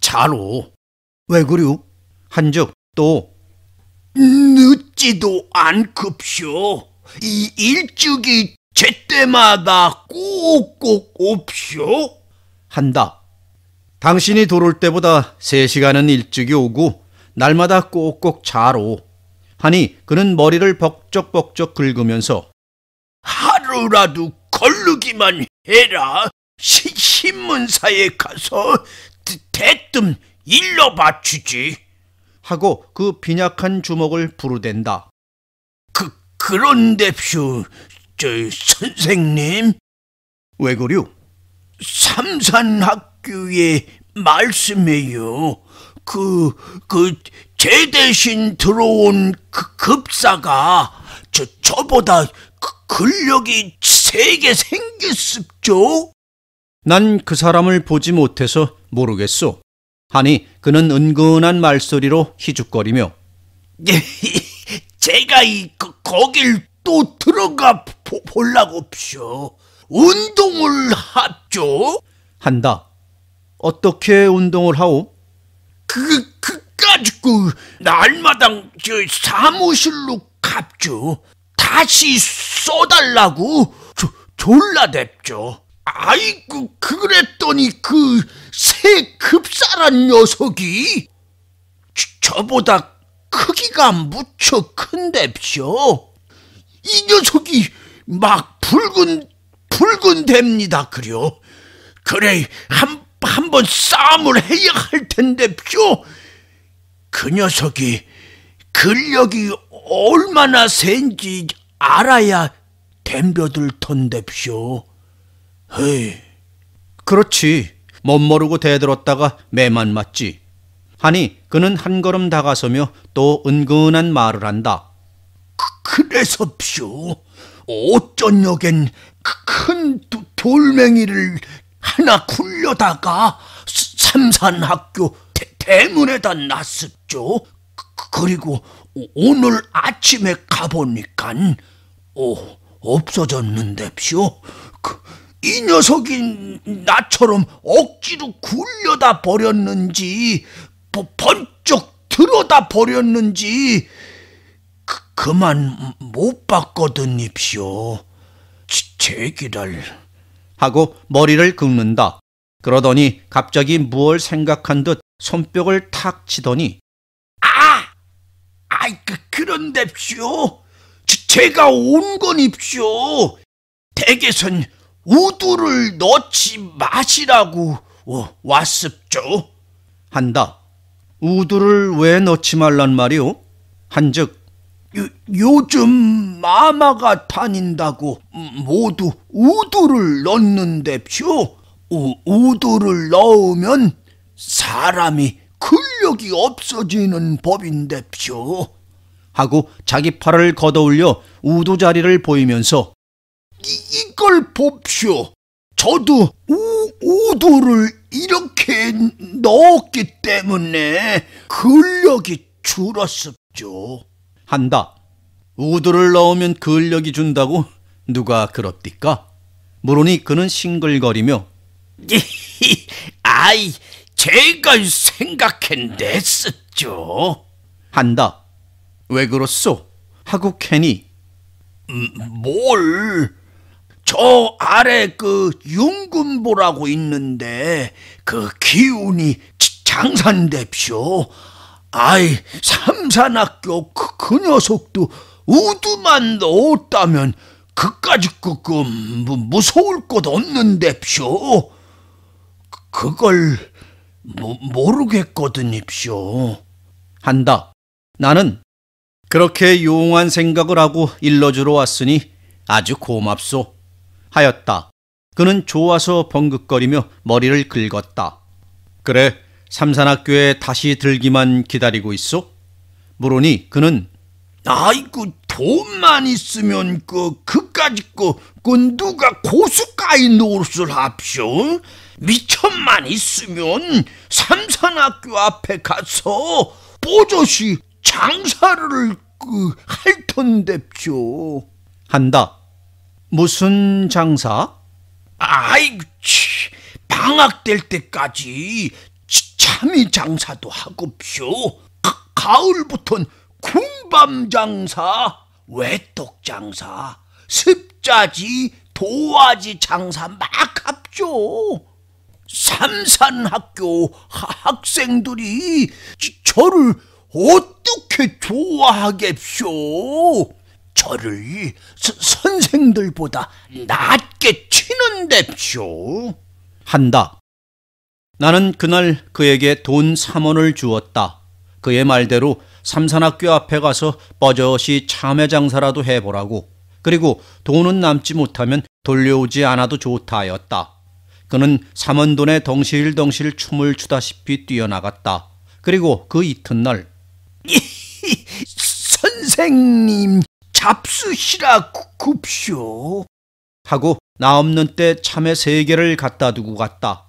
잘오. 왜 그려? 한즉 또 늦지도 않급쇼. 이 일찍이 제때마다 꼭꼭 옵쇼? 한다. 당신이 들어올 때보다 3시간은 일찍이 오고 날마다 꼭꼭 잘 오. 하니 그는 머리를 벅적벅적 긁으면서 하루라도 걸르기만 해라. 신문사에 가서 대뜸 일러봐 주지. 하고 그 빈약한 주먹을 부르댄다. 그런데쇼, 선생님. 왜 그려? 삼산학교에 말씀해요. 제 대신 들어온 급사가 저보다 근력이 세게 생겼습죠? 난 그 사람을 보지 못해서 모르겠소. 하니 그는 은근한 말소리로 희죽거리며 제가 거길 또 들어가 보려고쇼. 운동을 합죠? 한다. 어떻게 운동을 하오? 가지고 날마다 사무실로 갑죠. 다시 써달라고 졸라댔죠. 아이고, 그랬더니 새 급사란 녀석이 저보다 크기가 무척 큰데쇼. 이 녀석이 막 붉은 됩니다. 그래 한번 싸움을 해야 할 텐데쇼. 그 녀석이 근력이 얼마나 센지 알아야 덤벼들 텐데쇼. 헤이. 그렇지. 멋모르고 대들었다가 매만 맞지. 하니 그는 한 걸음 다가서며 또 은근한 말을 한다. 그래서쇼. 어쩌녁엔 큰 돌멩이를 하나 굴려다가 삼산학교 대문에다 놨었죠. 그리고 오늘 아침에 가보니깐 없어졌는데쇼. 이 녀석이 나처럼 억지로 굴려다 버렸는지 번쩍 들어다 버렸는지 그만 못 봤거든입쇼. 제기를. 하고 머리를 긁는다. 그러더니 갑자기 무얼 생각한 듯 손뼉을 탁 치더니 아이 그런데쇼, 제가 온 건입쇼. 댁에선 우두를 넣지 마시라고 왔습죠. 한다. 우두를 왜 넣지 말란 말이오? 한즉 요즘 마마가 다닌다고 모두 우두를 넣는데쇼. 우두를 넣으면 사람이 근력이 없어지는 법인데쇼. 하고 자기 팔을 걷어올려 우두 자리를 보이면서 이걸 봅쇼. 저도 우두를 이렇게 넣었기 때문에 근력이 줄었습죠. 한다. 우두를 넣으면 근력이 준다고 누가 그럽디까? 물으니 그는 싱글거리며 아이, 제가 생각해냈었죠. 한다. 왜 그렇소? 하고 캐니 뭘? 저 아래 그 윤금보라고 있는데 그 기운이 장산됩쇼. 아이, 삼산학교 그 녀석도 우두만 넣었다면 그까짓 무서울 것 없는데쇼. 그걸 모르겠거든입쇼. 한다. 나는 그렇게 용한 생각을 하고 일러주러 왔으니 아주 고맙소. 하였다. 그는 좋아서 벙긋거리며 머리를 긁었다. 그래, 삼산학교에 다시 들기만 기다리고 있소? 물으니 그는 아이고, 돈만 있으면 그까짓 누가 고스까이 노릇을 합쇼. 미천만 있으면 삼산학교 앞에 가서 뽀젓이 장사를 할 텐데쇼. 한다. 무슨 장사? 아이고, 방학될 때까지 참이 장사도 하고쇼. 가을부턴 군밤 장사, 외떡 장사, 습자지, 도화지 장사 막 합쇼. 삼산학교 학생들이 저를 어떻게 좋아하겠쇼. 저를 선생들보다 낮게 치는데쇼. 한다. 나는 그날 그에게 돈 3원을 주었다. 그의 말대로 삼산학교 앞에 가서 뻐젓이 참외 장사라도 해보라고. 그리고 돈은 남지 못하면 돌려오지 않아도 좋다 하였다. 그는 3원 돈에 덩실덩실 춤을 추다시피 뛰어나갔다. 그리고 그 이튿날 선생님 잡수시라 굽쇼. 하고 나 없는 때 참외 3개를 갖다 두고 갔다.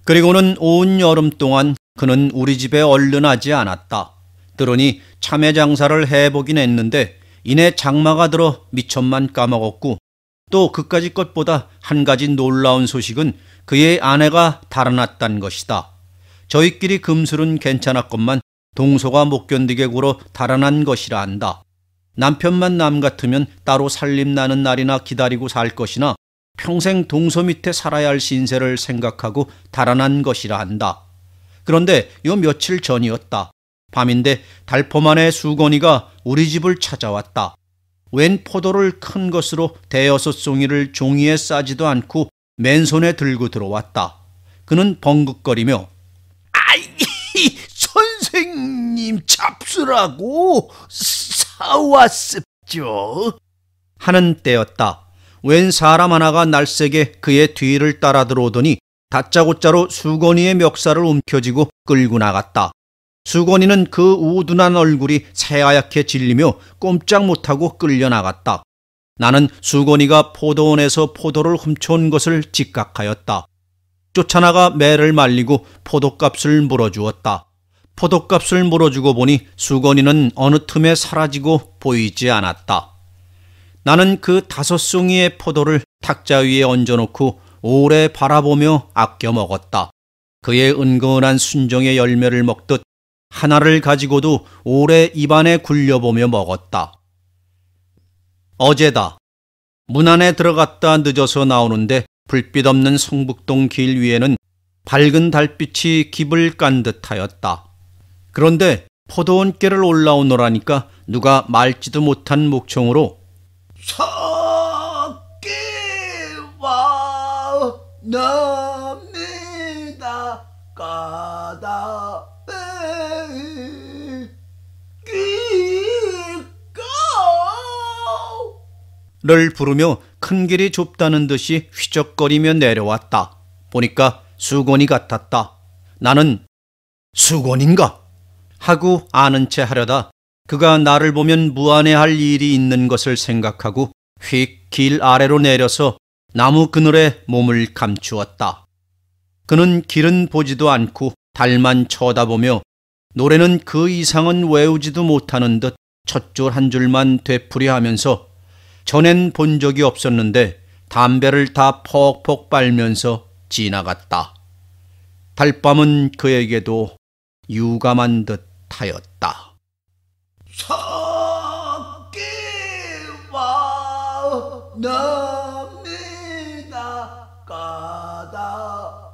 그리고는 온 여름 동안 그는 우리 집에 얼른하지 않았다. 들으니 참외 장사를 해보긴 했는데 이내 장마가 들어 미천만 까먹었고, 또 그까짓 것보다 한 가지 놀라운 소식은 그의 아내가 달아났단 것이다. 저희끼리 금술은 괜찮았건만 동서가 못 견디게 굴어 달아난 것이라 한다. 남편만 남 같으면 따로 살림나는 날이나 기다리고 살 것이나 평생 동서 밑에 살아야 할 신세를 생각하고 달아난 것이라 한다. 그런데 요 며칠 전이었다. 밤인데 달포만의 수건이가 우리 집을 찾아왔다. 웬 포도를 큰 것으로 대여섯 송이를 종이에 싸지도 않고 맨손에 들고 들어왔다. 그는 벙긋거리며 아이, 선생님 잡수라고 사왔습죠. 하는 때였다. 웬 사람 하나가 날쌔게 그의 뒤를 따라 들어오더니 다짜고짜로 수건이의 멱살을 움켜쥐고 끌고 나갔다. 수건이는 그 우둔한 얼굴이 새하얗게 질리며 꼼짝 못하고 끌려나갔다. 나는 수건이가 포도원에서 포도를 훔쳐온 것을 직각하였다. 쫓아나가 매를 말리고 포도값을 물어주었다. 포도값을 물어주고 보니 수건이는 어느 틈에 사라지고 보이지 않았다. 나는 그 5송이의 포도를 탁자 위에 얹어놓고 오래 바라보며 아껴 먹었다. 그의 은근한 순정의 열매를 먹듯 하나를 가지고도 오래 입안에 굴려보며 먹었다. 어제다. 문 안에 들어갔다 늦어서 나오는데 불빛 없는 성북동 길 위에는 밝은 달빛이 깁을 깐 듯하였다. 그런데 포도원길을 올라오노라니까 누가 말지도 못한 목청으로 새끼와 납니다 가다 를 부르며 큰 길이 좁다는 듯이 휘적거리며 내려왔다. 보니까 수곤이 같았다. 나는 수곤인가? 하고 아는 체 하려다 그가 나를 보면 무안해할 일이 있는 것을 생각하고 휙 길 아래로 내려서 나무 그늘에 몸을 감추었다. 그는 길은 보지도 않고 달만 쳐다보며 노래는 그 이상은 외우지도 못하는 듯 첫 줄 한 줄만 되풀이하면서 전엔 본 적이 없었는데 담배를 다 퍽퍽 빨면서 지나갔다. 달밤은 그에게도 유감한 듯 하였다. 새끼와 납니다 가다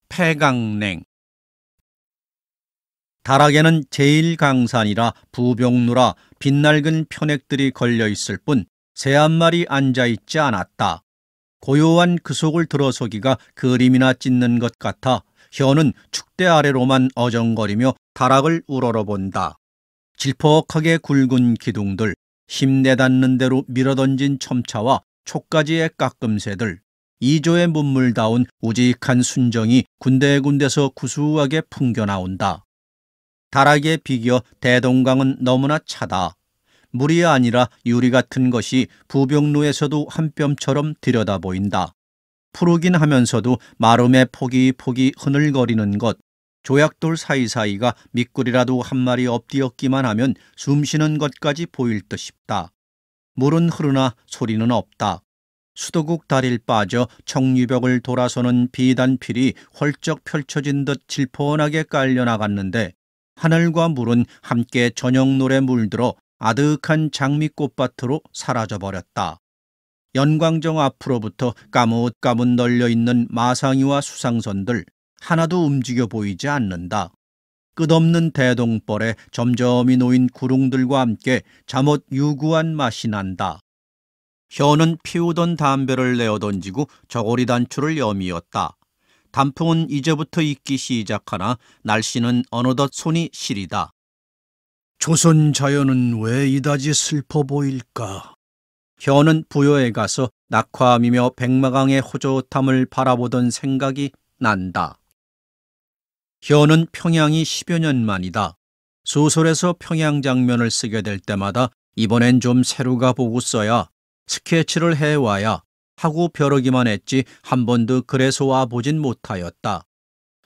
폐강냉. 다락에는 제1강산이라 부병루라 빛낡은 편액들이 걸려있을 뿐 새 한 마리 앉아있지 않았다. 고요한 그 속을 들어서기가 그림이나 찢는 것 같아 혀는 축대 아래로만 어정거리며 다락을 우러러본다. 질퍽하게 굵은 기둥들, 힘내닿는 대로 밀어던진 첨차와 촉가지의 깎음새들, 이조의 문물다운 우직한 순정이 군데군데서 구수하게 풍겨나온다. 다락에 비겨 대동강은 너무나 차다. 물이 아니라 유리 같은 것이 부병루에서도 한 뼘처럼 들여다 보인다. 푸르긴 하면서도 마름에 포기포기 흐늘거리는 것, 조약돌 사이사이가 미꾸리라도 한 마리 엎드렸기만 하면 숨쉬는 것까지 보일 듯 싶다. 물은 흐르나 소리는 없다. 수도국 다리를 빠져 청류벽을 돌아서는 비단필이 헐쩍 펼쳐진 듯 질펀하게 깔려나갔는데 하늘과 물은 함께 저녁 노래 물들어 아득한 장미꽃밭으로 사라져버렸다. 연광정 앞으로부터 까뭇까뭇 널려있는 마상이와 수상선들 하나도 움직여 보이지 않는다. 끝없는 대동벌에 점점이 놓인 구릉들과 함께 잠옷 유구한 맛이 난다. 혀는 피우던 담배를 내어던지고 저고리 단추를 여미었다. 단풍은 이제부터 익기 시작하나 날씨는 어느덧 손이 시리다. 조선 자연은 왜 이다지 슬퍼 보일까? 혀는 부여에 가서 낙화암이며 백마강의 호젓함을 바라보던 생각이 난다. 혀는 평양이 10여 년 만이다. 소설에서 평양 장면을 쓰게 될 때마다 이번엔 좀 새로 가보고 써야 스케치를 해와야 하고 벼르기만 했지 한 번도 그래서 와보진 못하였다.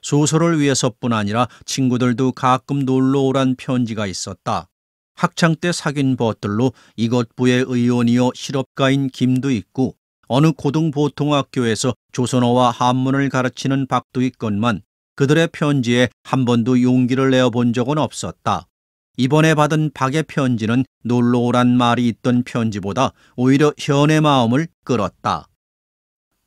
소설을 위해서뿐 아니라 친구들도 가끔 놀러오란 편지가 있었다. 학창 때 사귄 벗들로 이것부의 의원이요 실업가인 김도 있고 어느 고등보통학교에서 조선어와 한문을 가르치는 박도 있건만 그들의 편지에 한 번도 용기를 내어본 적은 없었다. 이번에 받은 박의 편지는 놀러오란 말이 있던 편지보다 오히려 현의 마음을 끌었다.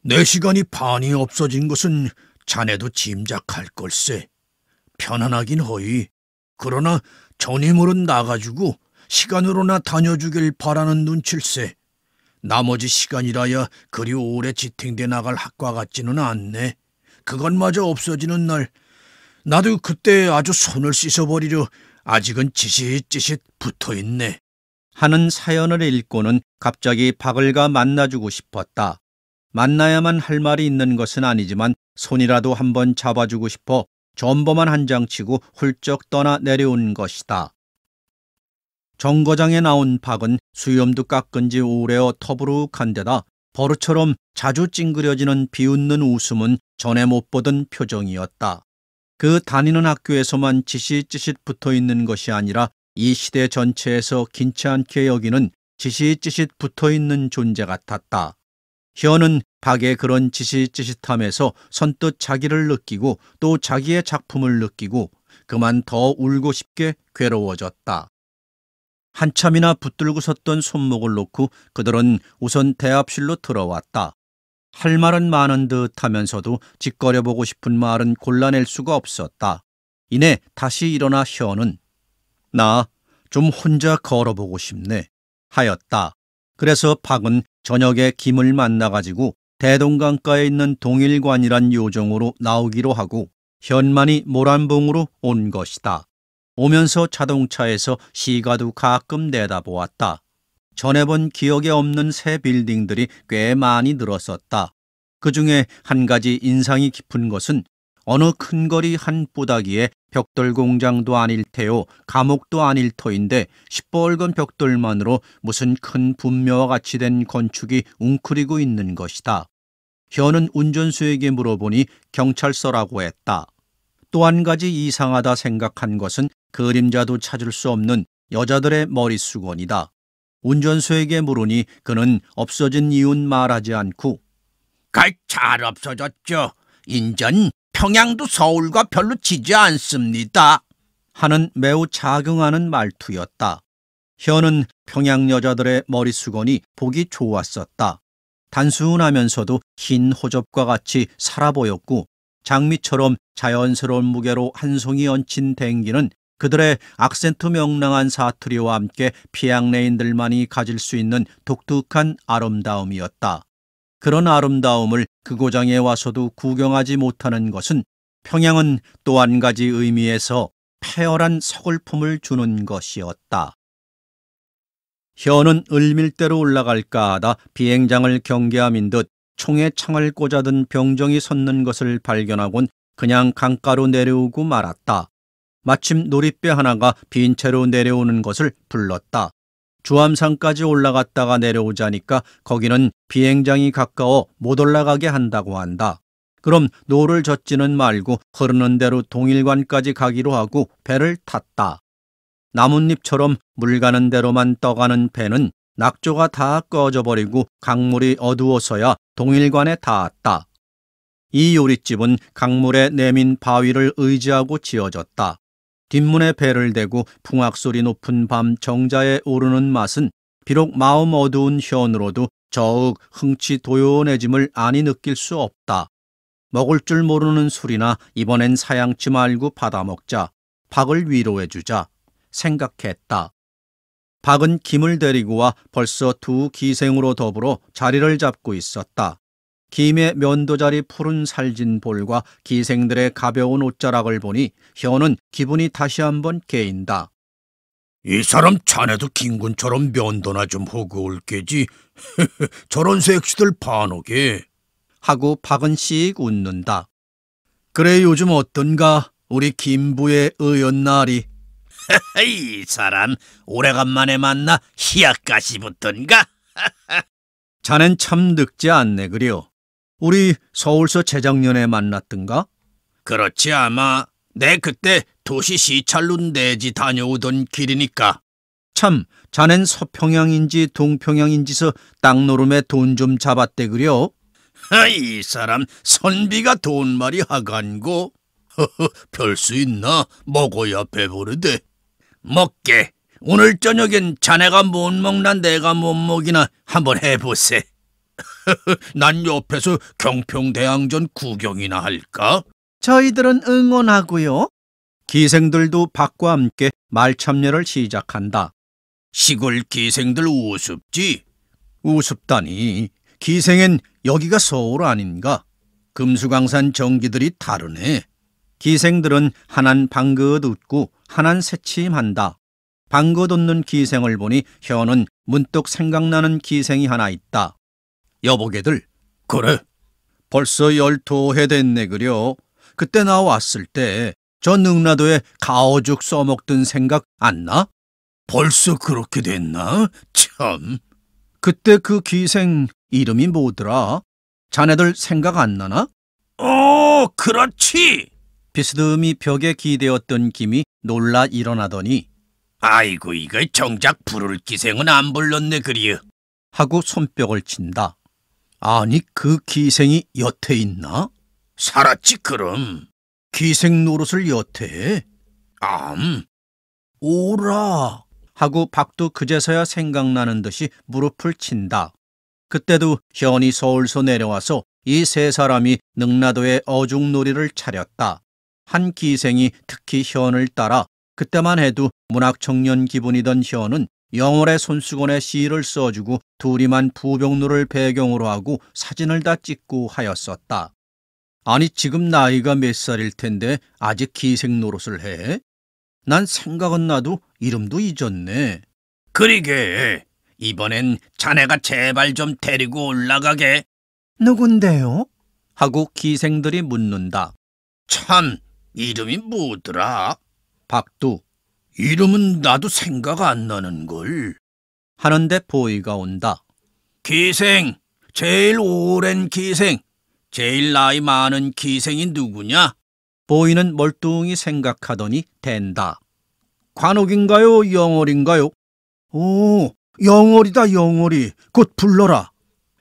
내 시간이 반이 없어진 것은 자네도 짐작할 걸세. 편안하긴 허이. 그러나 전임으로 나가주고 시간으로나 다녀주길 바라는 눈칠세. 나머지 시간이라야 그리 오래 지탱돼 나갈 학과 같지는 않네. 그것마저 없어지는 날 나도 그때 아주 손을 씻어버리려 아직은 지싯지싯 붙어있네. 하는 사연을 읽고는 갑자기 박을과 만나주고 싶었다. 만나야만 할 말이 있는 것은 아니지만 손이라도 한번 잡아주고 싶어 전보만 한 장 치고 훌쩍 떠나 내려온 것이다. 정거장에 나온 박은 수염도 깎은 지 오래어 터부룩한 데다 버릇처럼 자주 찡그려지는 비웃는 웃음은 전에 못 보던 표정이었다. 그 다니는 학교에서만 지시찌읒 붙어 있는 것이 아니라 이 시대 전체에서 긴치 않게 여기는 지시찌읒 붙어 있는 존재 같았다. 현은 박의 그런 지시찌읒함에서 선뜻 자기를 느끼고 또 자기의 작품을 느끼고 그만 더 울고 싶게 괴로워졌다. 한참이나 붙들고 섰던 손목을 놓고 그들은 우선 대합실로 들어왔다. 할 말은 많은 듯 하면서도 짓거려보고 싶은 말은 골라낼 수가 없었다. 이내 다시 일어나 현은 나 좀 혼자 걸어보고 싶네 하였다. 그래서 박은 저녁에 김을 만나가지고 대동강가에 있는 동일관이란 요정으로 나오기로 하고 현만이 모란봉으로 온 것이다. 오면서 자동차에서 시가도 가끔 내다보았다. 전에 본 기억에 없는 새 빌딩들이 꽤 많이 늘었었다. 그중에 한 가지 인상이 깊은 것은 어느 큰 거리 한 뿌다기에 벽돌 공장도 아닐 테요 감옥도 아닐 터인데 시뻘건 벽돌만으로 무슨 큰 분묘와 같이 된 건축이 웅크리고 있는 것이다. 현은 운전수에게 물어보니 경찰서라고 했다. 또 한 가지 이상하다 생각한 것은 그림자도 찾을 수 없는 여자들의 머리수건이다. 운전수에게 물으니 그는 없어진 이유는 말하지 않고 잘 없어졌죠. 인전 평양도 서울과 별로 지지 않습니다. 하는 매우 자긍하는 말투였다. 현은 평양 여자들의 머리수건이 보기 좋았었다. 단순하면서도 흰 호접과 같이 살아 보였고 장미처럼 자연스러운 무게로 한 송이 얹힌 댕기는 그들의 악센트 명랑한 사투리와 함께 피양레인들만이 가질 수 있는 독특한 아름다움이었다. 그런 아름다움을 그 고장에 와서도 구경하지 못하는 것은 평양은 또 한 가지 의미에서 폐허한 서글픔을 주는 것이었다. 현은 을밀대로 올라갈까 하다 비행장을 경계함인 듯 총에 창을 꽂아든 병정이 섰는 것을 발견하곤 그냥 강가로 내려오고 말았다. 마침 놀이배 하나가 빈 채로 내려오는 것을 불렀다. 주암산까지 올라갔다가 내려오자니까 거기는 비행장이 가까워 못 올라가게 한다고 한다. 그럼 노를 젓지는 말고 흐르는 대로 동일관까지 가기로 하고 배를 탔다. 나뭇잎처럼 물 가는 대로만 떠가는 배는 낙조가 다 꺼져버리고 강물이 어두워서야 동일관에 닿았다. 이 요릿집은 강물에 내민 바위를 의지하고 지어졌다. 뒷문에 배를 대고 풍악소리 높은 밤 정자에 오르는 맛은 비록 마음 어두운 현으로도 저욱 흥치 도요내짐을 아니 느낄 수 없다. 먹을 줄 모르는 술이나 이번엔 사양치 말고 받아먹자. 박을 위로해주자 생각했다. 박은 김을 데리고 와 벌써 두 기생으로 더불어 자리를 잡고 있었다. 김의 면도자리 푸른 살진 볼과 기생들의 가벼운 옷자락을 보니 현은 기분이 다시 한번 개인다. 이 사람 자네도 김군처럼 면도나 좀 하고 올 게지. 저런 색시들 반옥에. 하고 박은 씩 웃는다. 그래 요즘 어떤가 우리 김부의 의연날이. 이 사람 오래간만에 만나 희약가시 붙던가. 자넨 참 늙지 않네 그려. 우리 서울서 재작년에 만났던가? 그렇지 아마 내 그때 도시 시찰로 내지 다녀오던 길이니까. 참 자넨 서평양인지 동평양인지서 땅 노름에 돈 좀 잡았대 그려. 이 사람 선비가 돈말이 하간고. 별 수 있나? 먹어야 배부르대. 먹게. 오늘 저녁엔 자네가 못 먹나 내가 못 먹이나 한번 해보세. 난 옆에서 경평대항전 구경이나 할까? 저희들은 응원하고요. 기생들도 박과 함께 말참여를 시작한다. 시골 기생들 우습지? 우습다니. 기생엔 여기가 서울 아닌가? 금수강산 전기들이 다르네. 기생들은 하나는 방긋 웃고 하나는 새침한다. 방긋 웃는 기생을 보니 현은 문득 생각나는 기생이 하나 있다. 여보게들. 그래. 벌써 12해 됐네 그려. 그때 나 왔을 때 저 능라도에 가오죽 써먹던 생각 안 나? 벌써 그렇게 됐나? 참. 그때 그 기생 이름이 뭐더라? 자네들 생각 안 나나? 그렇지. 비스듬히 벽에 기대었던 김이 놀라 일어나더니 아이고, 이거 정작 부를 기생은 안 불렀네 그리여. 하고 손뼉을 친다. 아니, 그 기생이 여태 있나? 살았지 그럼. 기생 노릇을 여태 해? 오라 하고 박도 그제서야 생각나는 듯이 무릎을 친다. 그때도 현이 서울서 내려와서 이 세 사람이 능라도에 어중놀이를 차렸다. 한 기생이 특히 현을 따라 그때만 해도 문학청년 기분이던 현은 영월의 손수건에 시를 써주고 둘이만 부병로를 배경으로 하고 사진을 다 찍고 하였었다. 아니, 지금 나이가 몇 살일 텐데 아직 기생 노릇을 해? 난 생각은 나도 이름도 잊었네. 그리게 이번엔 자네가 제발 좀 데리고 올라가게. 누군데요? 하고 기생들이 묻는다. 참, 이름이 뭐더라? 박두. 이름은 나도 생각 안 나는걸. 하는데 보이가 온다. 기생, 제일 오랜 기생, 제일 나이 많은 기생이 누구냐? 보이는 멀뚱히 생각하더니 댄다. 관옥인가요? 영월인가요? 오, 영월이다, 영월이. 곧 불러라.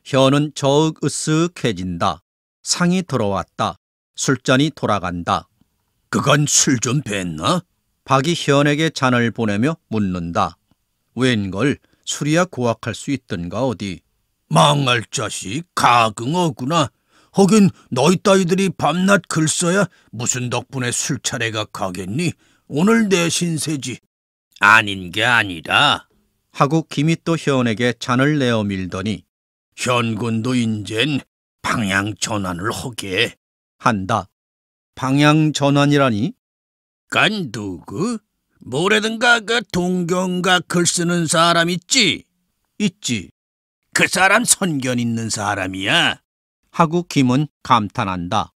현은 저윽 으쓱해진다. 상이 들어왔다. 술잔이 돌아간다. 그간 술 좀 뱉나? 박이 현에게 잔을 보내며 묻는다. 웬걸, 술이야 고악할 수 있던가 어디. 망할 자식, 가긍어구나. 하긴 너희 따위들이 밤낮 글 써야 무슨 덕분에 술차례가 가겠니? 오늘 내 신세지. 아닌 게 아니라. 하고 김이 또 현에게 잔을 내어 밀더니 현군도 인젠 방향 전환을 하게 한다. 방향 전환이라니? 간 누구? 뭐래든가 그 동경가 글 쓰는 사람 있지? 있지. 그 사람 선견 있는 사람이야. 하고 김은 감탄한다.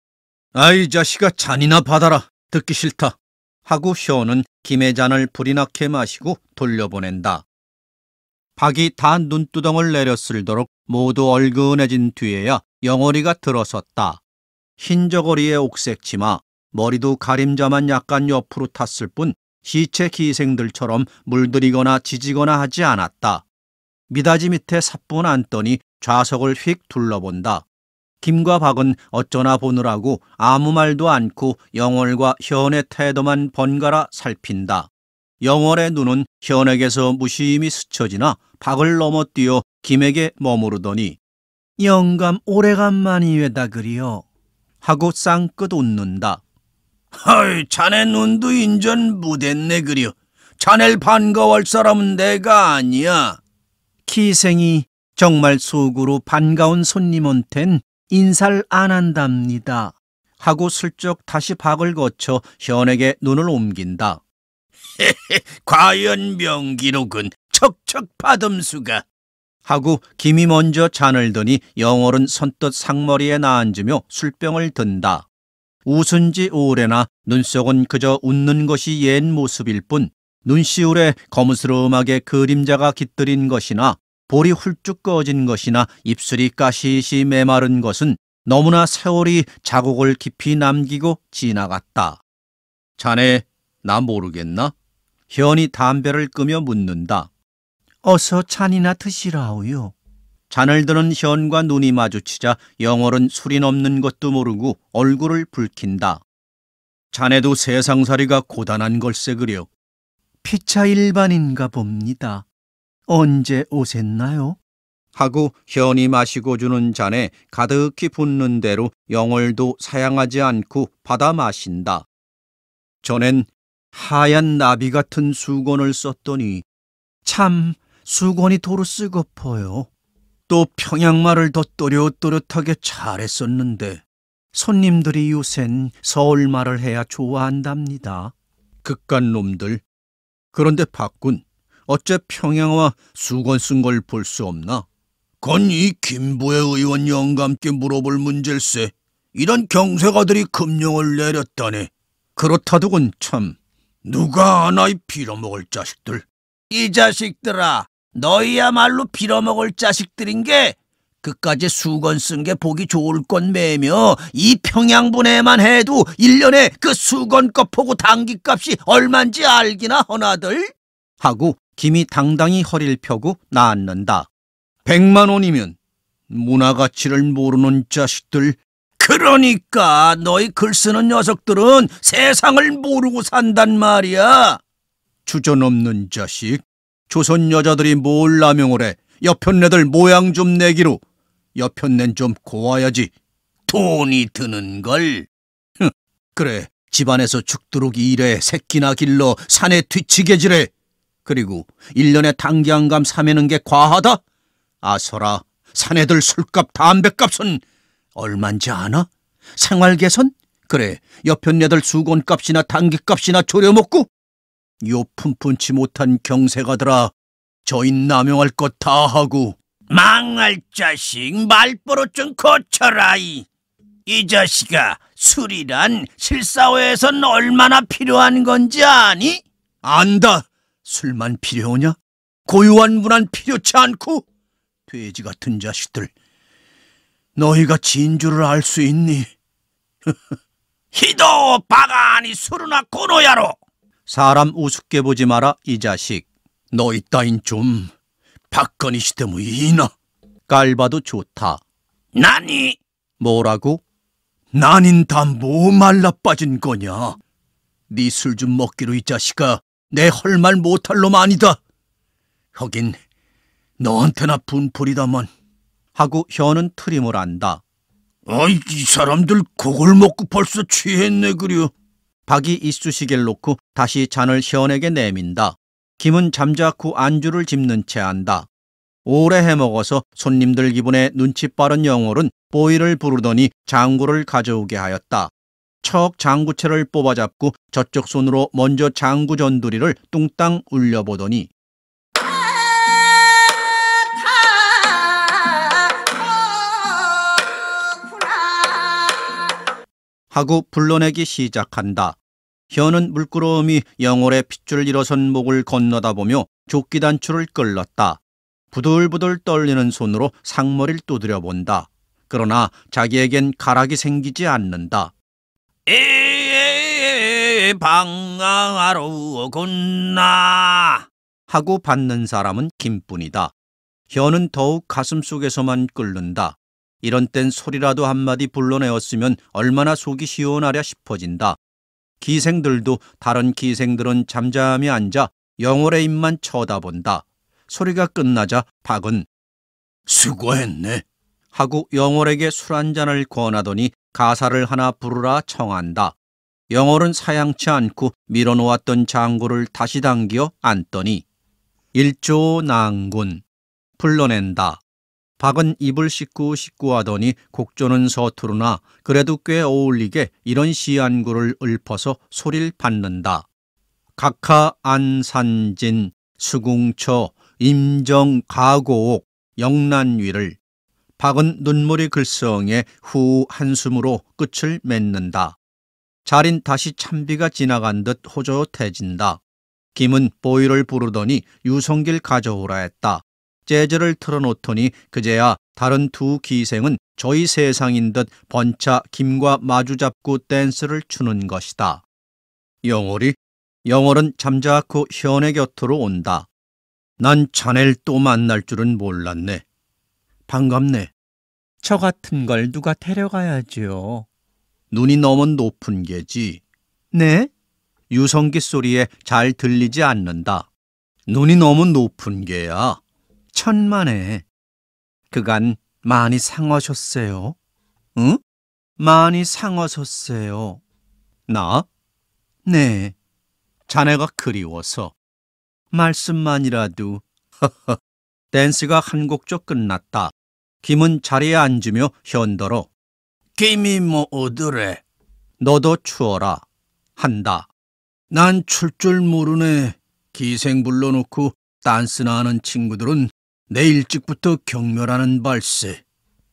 아이 자식아, 잔이나 받아라. 듣기 싫다. 하고 현은 김의 잔을 불이 나게 마시고 돌려보낸다. 박이 다 눈두덩을 내려쓸도록 모두 얼근해진 뒤에야 영월이가 들어섰다. 흰 저고리에 옥색 치마, 머리도 가림자만 약간 옆으로 탔을 뿐 시체 기생들처럼 물들이거나 지지거나 하지 않았다. 미닫이 밑에 사뿐 앉더니 좌석을 휙 둘러본다. 김과 박은 어쩌나 보느라고 아무 말도 않고 영월과 현의 태도만 번갈아 살핀다. 영월의 눈은 현에게서 무심히 스쳐지나 박을 넘어뛰어 김에게 머무르더니 영감 오래간만이외다 그리요. 하고 쌍긋 웃는다. 하이, 자네 눈도 인전 무댔네 그려. 자넬 반가워할 사람은 내가 아니야. 기생이 정말 속으로 반가운 손님한텐 인사를 안 한답니다. 하고 슬쩍 다시 박을 거쳐 현에게 눈을 옮긴다. 과연 명기록은 척척 받음수가. 하고 김이 먼저 잔을 드니 영월은 선뜻 상머리에 나앉으며 술병을 든다. 웃은 지 오래나 눈속은 그저 웃는 것이 옛 모습일 뿐 눈시울에 거무스름하게 그림자가 깃들인 것이나 볼이 훌쭉 꺼진 것이나 입술이 가시시 메마른 것은 너무나 세월이 자국을 깊이 남기고 지나갔다. 자네 나 모르겠나? 현이 담배를 끄며 묻는다. 어서 잔이나 드시라오요. 잔을 드는 현과 눈이 마주치자 영월은 술이 넘는 것도 모르고 얼굴을 붉힌다. 자네도 세상살이가 고단한 걸세 그려. 피차 일반인가 봅니다. 언제 오셨나요? 하고 현이 마시고 주는 잔에 가득히 붓는 대로 영월도 사양하지 않고 받아 마신다. 전엔 하얀 나비 같은 수건을 썼더니 참 수건이 도로 쓰고퍼요. 또 평양말을 더 또렷또렷하게 잘했었는데 손님들이 요샌 서울말을 해야 좋아한답니다. 그깟 놈들. 그런데 박군, 어째 평양와 수건 쓴 걸 볼 수 없나? 건 이 김부의 의원 영감께 물어볼 문제일세. 이런 경세가들이 금령을 내렸다네. 그렇다더군 참. 누가 아나 이 빌어먹을 자식들. 이 자식들아, 너희야말로 빌어먹을 자식들인 게 그까지 수건 쓴 게 보기 좋을 건 매며 이 평양분에만 해도 1년에 그 수건값 보고 당기값이 얼만지 알기나 허나들? 하고 김이 당당히 허리를 펴고 나앉는다. 100만 원이면 문화가치를 모르는 자식들. 그러니까 너희 글 쓰는 녀석들은 세상을 모르고 산단 말이야. 주전 없는 자식. 조선 여자들이 뭘 남용을 해. 여편네들 모양 좀 내기로. 여편넨 좀 고와야지. 돈이 드는 걸. 그래, 집안에서 죽도록 일해 새끼나 길러 산에 뒤치게질해. 그리고 1년에 당기 한 감 사매는 게 과하다? 아서라, 사내들 술값 담배값은 얼만지 아나? 생활개선? 그래, 여편네들 수건값이나 당기값이나 졸여먹고? 요 푼푼치 못한 경세가들아, 저인 남용할 것 다 하고. 망할 자식, 말버릇 좀 고쳐라. 이 자식아, 술이란 실사회에선 얼마나 필요한 건지 아니? 안다. 술만 필요하냐? 고유한 문안 필요치 않고? 돼지 같은 자식들. 너희가 진주를 알 수 있니? 희도 바가니 술이나 고노야로. 사람 우습게 보지 마라, 이 자식. 너희 따윈 좀 박건희 시대무이나. 깔봐도 좋다. 나니? 뭐라고? 나닌 다 뭐 말라 빠진 거냐? 네 술 좀 먹기로 이 자식아. 내 헐말 못할 놈 아니다. 하긴 너한테나 분풀이다만. 하고 혀는 트림을 한다. 어이, 이 사람들 그걸 먹고 벌써 취했네 그려. 박이 이쑤시개를 놓고 다시 잔을 현에게 내민다. 김은 잠자코 안주를 짚는 채 한다. 오래 해먹어서 손님들 기분에 눈치 빠른 영월은 보이를 부르더니 장구를 가져오게 하였다. 척 장구채를 뽑아잡고 저쪽 손으로 먼저 장구 전두리를 뚱땅 울려보더니 하고 불러내기 시작한다. 현은 물끄러미 영월의 핏줄 일어선 목을 건너다 보며 조끼단추를 끌렀다. 부들부들 떨리는 손으로 상머리를 두드려 본다. 그러나 자기에겐 가락이 생기지 않는다. 방황하러 오곤나 하고 받는 사람은 김뿐이다. 현은 더욱 가슴속에서만 끓는다. 이런 땐 소리라도 한마디 불러내었으면 얼마나 속이 시원하랴 싶어진다. 기생들도 다른 기생들은 잠잠히 앉아 영월의 입만 쳐다본다. 소리가 끝나자 박은 수고했네 하고 영월에게 술 한 잔을 권하더니 가사를 하나 부르라 청한다. 영월은 사양치 않고 밀어놓았던 장구를 다시 당겨 앉더니 일조낭군 불러낸다. 박은 입을 씻고 하더니 곡조는 서투르나 그래도 꽤 어울리게 이런 시안구를 읊어서 소리를 받는다. 각하 안산진 수궁처 임정 가고옥 영란위를. 박은 눈물이 글썽해 후 한숨으로 끝을 맺는다. 자린 다시 찬비가 지나간 듯 호젓해진다. 김은 보이를 부르더니 유성길 가져오라 했다. 재즈를 틀어놓더니 그제야 다른 두 기생은 저희 세상인 듯 번차 김과 마주잡고 댄스를 추는 것이다. 영월은 잠자코 현의 곁으로 온다. 난 자네를 또 만날 줄은 몰랐네. 반갑네. 저 같은 걸 누가 데려가야지요. 눈이 너무 높은 게지. 네? 유성기 소리에 잘 들리지 않는다. 눈이 너무 높은 게야. 천만에. 그간 많이 상하셨어요? 응? 많이 상하셨어요. 나? 네. 자네가 그리워서. 말씀만이라도. 댄스가 한 곡조 끝났다. 김은 자리에 앉으며 현더러 김이 뭐 어더래? 너도 추어라 한다. 난 출 줄 모르네. 기생 불러놓고 댄스나 하는 친구들은 내 일찍부터 경멸하는 발세.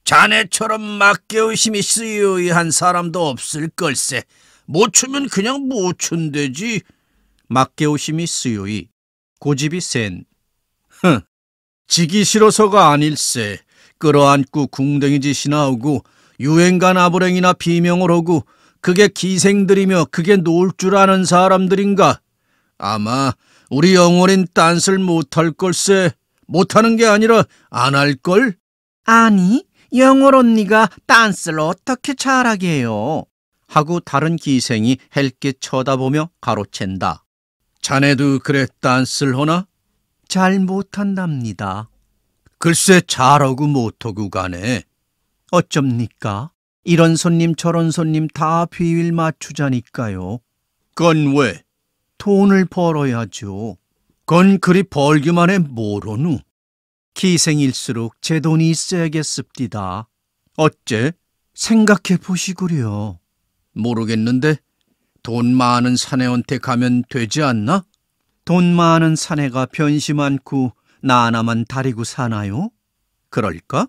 자네처럼 막개의심이 쓰여한 사람도 없을 걸세. 못 추면 그냥 못 춘대지. 막개오심이 쓰요이 고집이 센. 지기 싫어서가 아닐세. 끌어안고 궁뎅이 짓이나 하고 유행가 나부랭이나 비명을 하고 그게 기생들이며 그게 놀 줄 아는 사람들인가? 아마 우리 영월인 딴스를 못할 걸세. 못하는 게 아니라 안 할걸? 아니, 영월 언니가 댄스를 어떻게 잘하게 해요? 하고 다른 기생이 헬게 쳐다보며 가로챈다. 자네도 그래 댄스를 하나? 잘 못한답니다. 글쎄 잘하고 못하고 가네. 어쩝니까? 이런 손님 저런 손님 다 비율 맞추자니까요. 그건 왜? 돈을 벌어야죠. 그건 그리 벌기만 해 뭐로누? 기생일수록 제 돈이 있어야겠습니다. 어째? 생각해 보시구려. 모르겠는데 돈 많은 사내한테 가면 되지 않나? 돈 많은 사내가 변시 많고 나 하나만 다리고 사나요? 그럴까?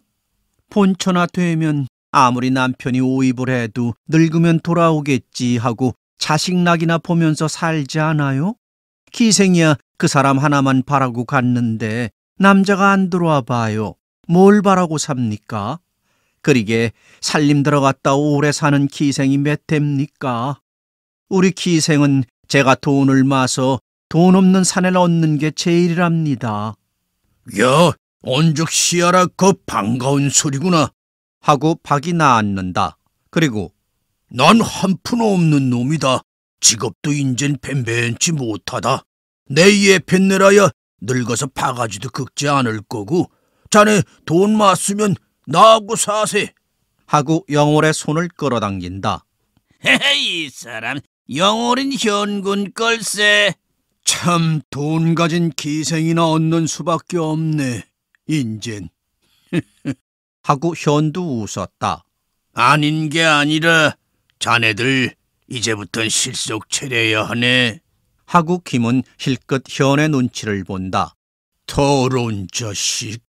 본처나 되면 아무리 남편이 오입을 해도 늙으면 돌아오겠지 하고 자식 낙이나 보면서 살지 않아요? 기생이야 그 사람 하나만 바라고 갔는데 남자가 안 들어와 봐요. 뭘 바라고 삽니까? 그리게 살림 들어갔다 오래 사는 기생이 몇 됩니까? 우리 기생은 제가 돈을 마서 돈 없는 사내를 얻는 게 제일이랍니다. 야, 언적 시야라 그 반가운 소리구나. 하고 박이 나앉는다. 그리고 난 한 푼 없는 놈이다. 직업도 인젠 뱀뱀치 못하다. 내 예편내라야 늙어서 바가지도 긁지 않을 거고 자네 돈 맞으면 나하고 사세. 하고 영월의 손을 끌어당긴다. 이 사람 영월인 현군 걸세. 참 돈 가진 기생이나 얻는 수밖에 없네. 인젠. 하고 현도 웃었다. 아닌 게 아니라 자네들 이제부턴 실속 차려야 하네. 하고 김은 힐끗 현의 눈치를 본다. 더러운 자식.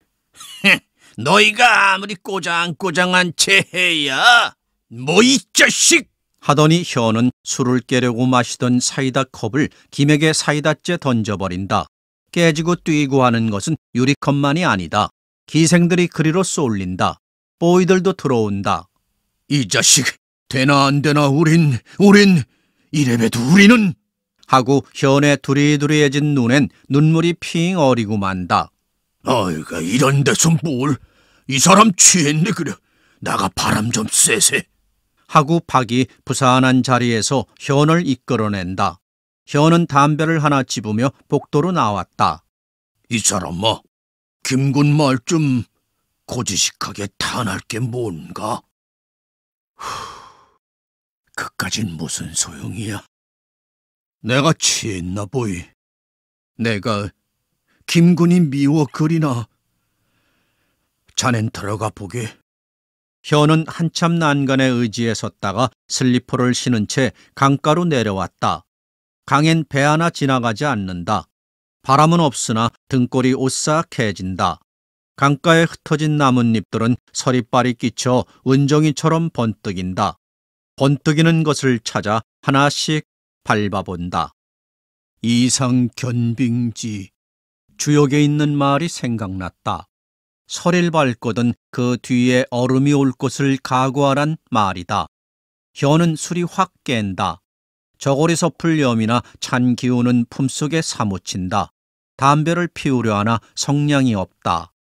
너희가 아무리 꼬장꼬장한 채 해야 뭐 이 자식. 하더니 현은 술을 깨려고 마시던 사이다 컵을 김에게 사이다째 던져버린다. 깨지고 뛰고 하는 것은 유리컵만이 아니다. 기생들이 그리로 쏠린다. 보이들도 들어온다. 이 자식 되나 안 되나 우린 이래봬도 우리는. 하고 현의 두리두리해진 눈엔 눈물이 핑 어리고 만다. 아이가 이런 데서 뭘. 이 사람 취했네 그래. 나가 바람 좀 쐬세. 하고 박이 부산한 자리에서 현을 이끌어낸다. 현은 담배를 하나 집으며 복도로 나왔다. 이 사람아, 김군 말 좀 고지식하게 탄할 게 뭔가? 그까진 무슨 소용이야. 내가 취했나 보이. 내가 김군이 미워 그리나. 자넨 들어가 보게. 현은 한참 난간에 의지에 섰다가 슬리퍼를 신은 채 강가로 내려왔다. 강엔 배 하나 지나가지 않는다. 바람은 없으나 등골이 오싹해진다. 강가에 흩어진 나뭇잎들은 서리빨이 끼쳐 은정이처럼 번뜩인다. 번뜩이는 것을 찾아 하나씩 밟아본다. 이상견빙지. 주역에 있는 말이 생각났다. 설을 밟거든 그 뒤에 얼음이 올 것을 각오하란 말이다. 현은 술이 확 깬다. 저고리 섣을 염이나 찬 기운은 품속에 사무친다. 담배를 피우려 하나 성량이 없다.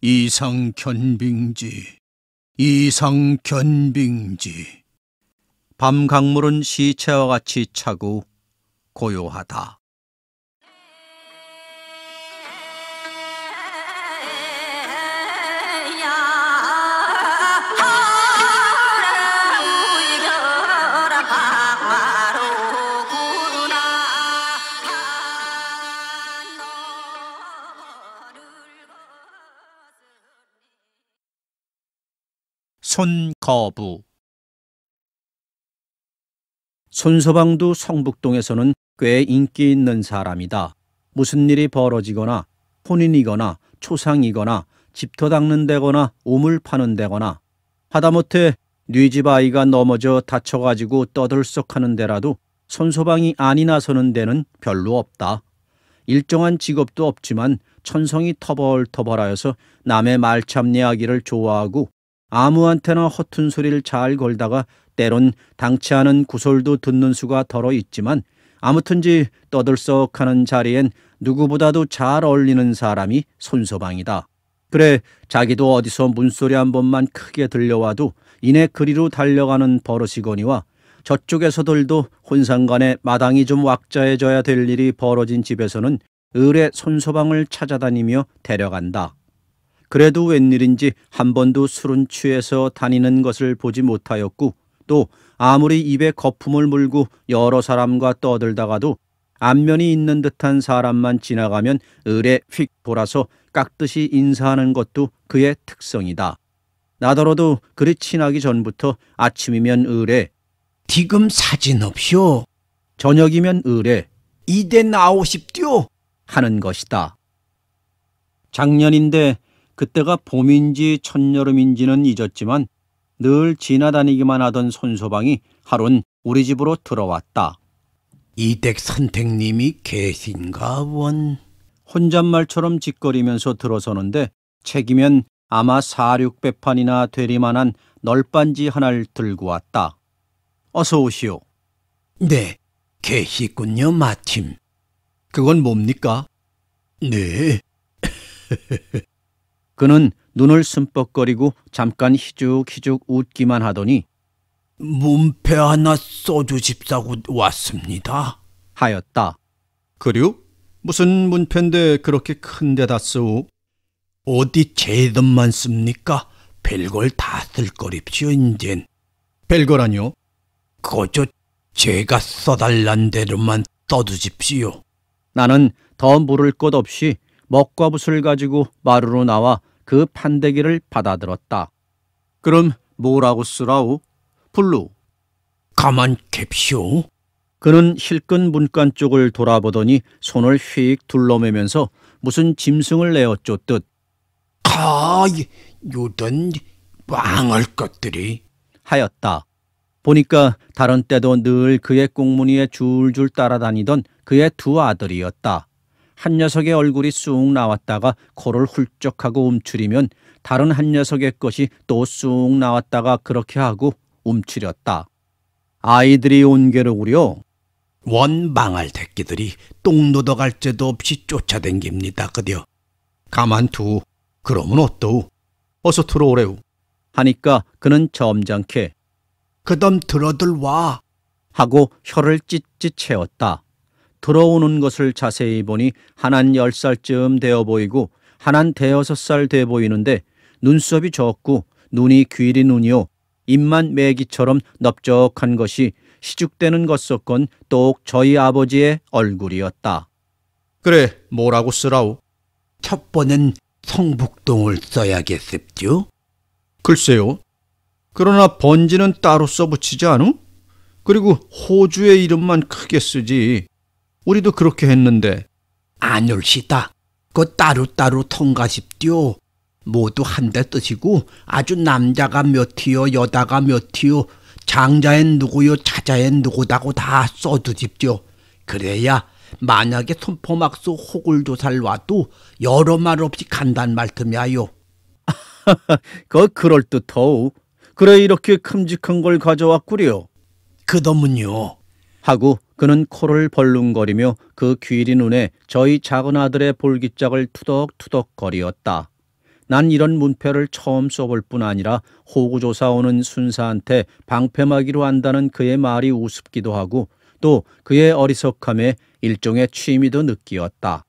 이상견빙지. 밤 강물은 시체와 같이 차고 고요하다. 손거부. 손서방도 성북동에서는 꽤 인기 있는 사람이다. 무슨 일이 벌어지거나 혼인이거나 초상이거나 집터 닦는 데거나 우물 파는 데거나 하다못해 뉘집 아이가 넘어져 다쳐가지고 떠들썩하는 데라도 손서방이 안이 나서는 데는 별로 없다. 일정한 직업도 없지만 천성이 터벌터벌하여서 남의 말참 이야기를 좋아하고 아무한테나 허튼 소리를 잘 걸다가 때론 당치 않은 구설도 듣는 수가 덜어 있지만 아무튼지 떠들썩하는 자리엔 누구보다도 잘 어울리는 사람이 손서방이다. 그래 자기도 어디서 문소리 한 번만 크게 들려와도 이내 그리로 달려가는 버릇이거니와 저쪽에서들도 혼상간에 마당이 좀 왁자해져야 될 일이 벌어진 집에서는 을의 손서방을 찾아다니며 데려간다. 그래도 웬일인지 한 번도 술은 취해서 다니는 것을 보지 못하였고 또 아무리 입에 거품을 물고 여러 사람과 떠들다가도 안면이 있는 듯한 사람만 지나가면 을에 휙 돌아서 깍듯이 인사하는 것도 그의 특성이다. 나더러도 그리 친하기 전부터 아침이면 을에 지금 사진 없쇼. 저녁이면 을에 이대 나오십디오. 하는 것이다. 작년인데 그때가 봄인지 첫여름인지는 잊었지만 늘 지나다니기만 하던 손서방이 하룬 우리 집으로 들어왔다. 이댁 선택님이 계신가 원. 혼잣말처럼 짓거리면서 들어서는데 책이면 아마 4,600판이나 되리만한 널빤지 하나를 들고 왔다. 어서 오시오. 네, 계시군요 마침. 그건 뭡니까? 네. 그는 눈을 슴뻑거리고 잠깐 희죽희죽 웃기만 하더니 문패 하나 써주십사고 왔습니다. 하였다. 그려? 무슨 문패인데 그렇게 큰 데다 쓰오? 어디 제 돈만 씁니까? 별걸 다 쓸 거립시오 인젠. 별거라뇨? 거저 제가 써달란 대로만 써두십시오. 나는 더 물을 것 없이 먹과 붓을 가지고 마루로 나와 그 판대기를 받아들었다. 그럼 뭐라고 쓰라오? 불루. 가만 캡시오. 그는 힐끈 문간 쪽을 돌아보더니 손을 휙 둘러매면서 무슨 짐승을 내어쫓듯 요던 망할 것들이 하였다. 보니까 다른 때도 늘 그의 꽁무니에 줄줄 따라다니던 그의 두 아들이었다. 한 녀석의 얼굴이 쑥 나왔다가 코를 훌쩍하고 움츠리면 다른 한 녀석의 것이 또 쑥 나왔다가 그렇게 하고 움츠렸다. 아이들이 온게로구려. 원 망할 새끼들이 똥 묻어갈 죄도 없이 쫓아댕깁니다. 그려. 가만두. 그러면 어떠우? 어서 들어오래우. 하니까 그는 점잖게 그덤 들어들 와. 하고 혀를 찢찢 채웠다. 들어오는 것을 자세히 보니 하나는 10살쯤 되어 보이고 하나는 5-6살 돼 보이는데 눈썹이 적고 눈이 귀리 눈이요 입만 메기처럼 넓적한 것이 시죽대는 것 섞은 똑 저희 아버지의 얼굴이었다. 그래, 뭐라고 쓰라우? 첫 번엔 성북동을 써야겠습죠? 글쎄요. 그러나 번지는 따로 써붙이지 않우? 그리고 호주의 이름만 크게 쓰지. 우리도 그렇게 했는데. 안 옳시다. 그 따로따로 통가십디오. 모두 한데 쓰시고 아주 남자가 몇이요 여자가 몇이요 장자엔 누구요 차자엔 누구다고 다 써두십시오. 그래야 만약에 손포막수 호굴조사를 와도 여러 말 없이 간단 말씀이야요. 그럴듯하오. 그래 이렇게 큼직한 걸 가져왔구려. 그더문요. 하고 그는 코를 벌lun거리며 그 귀리 눈에 저희 작은 아들의 볼기짝을 투덕투덕 거리었다. 난 이런 문패를 처음 써볼 뿐 아니라 호구조사 오는 순사한테 방패막이로 한다는 그의 말이 우습기도 하고 또 그의 어리석함에 일종의 취미도 느끼었다.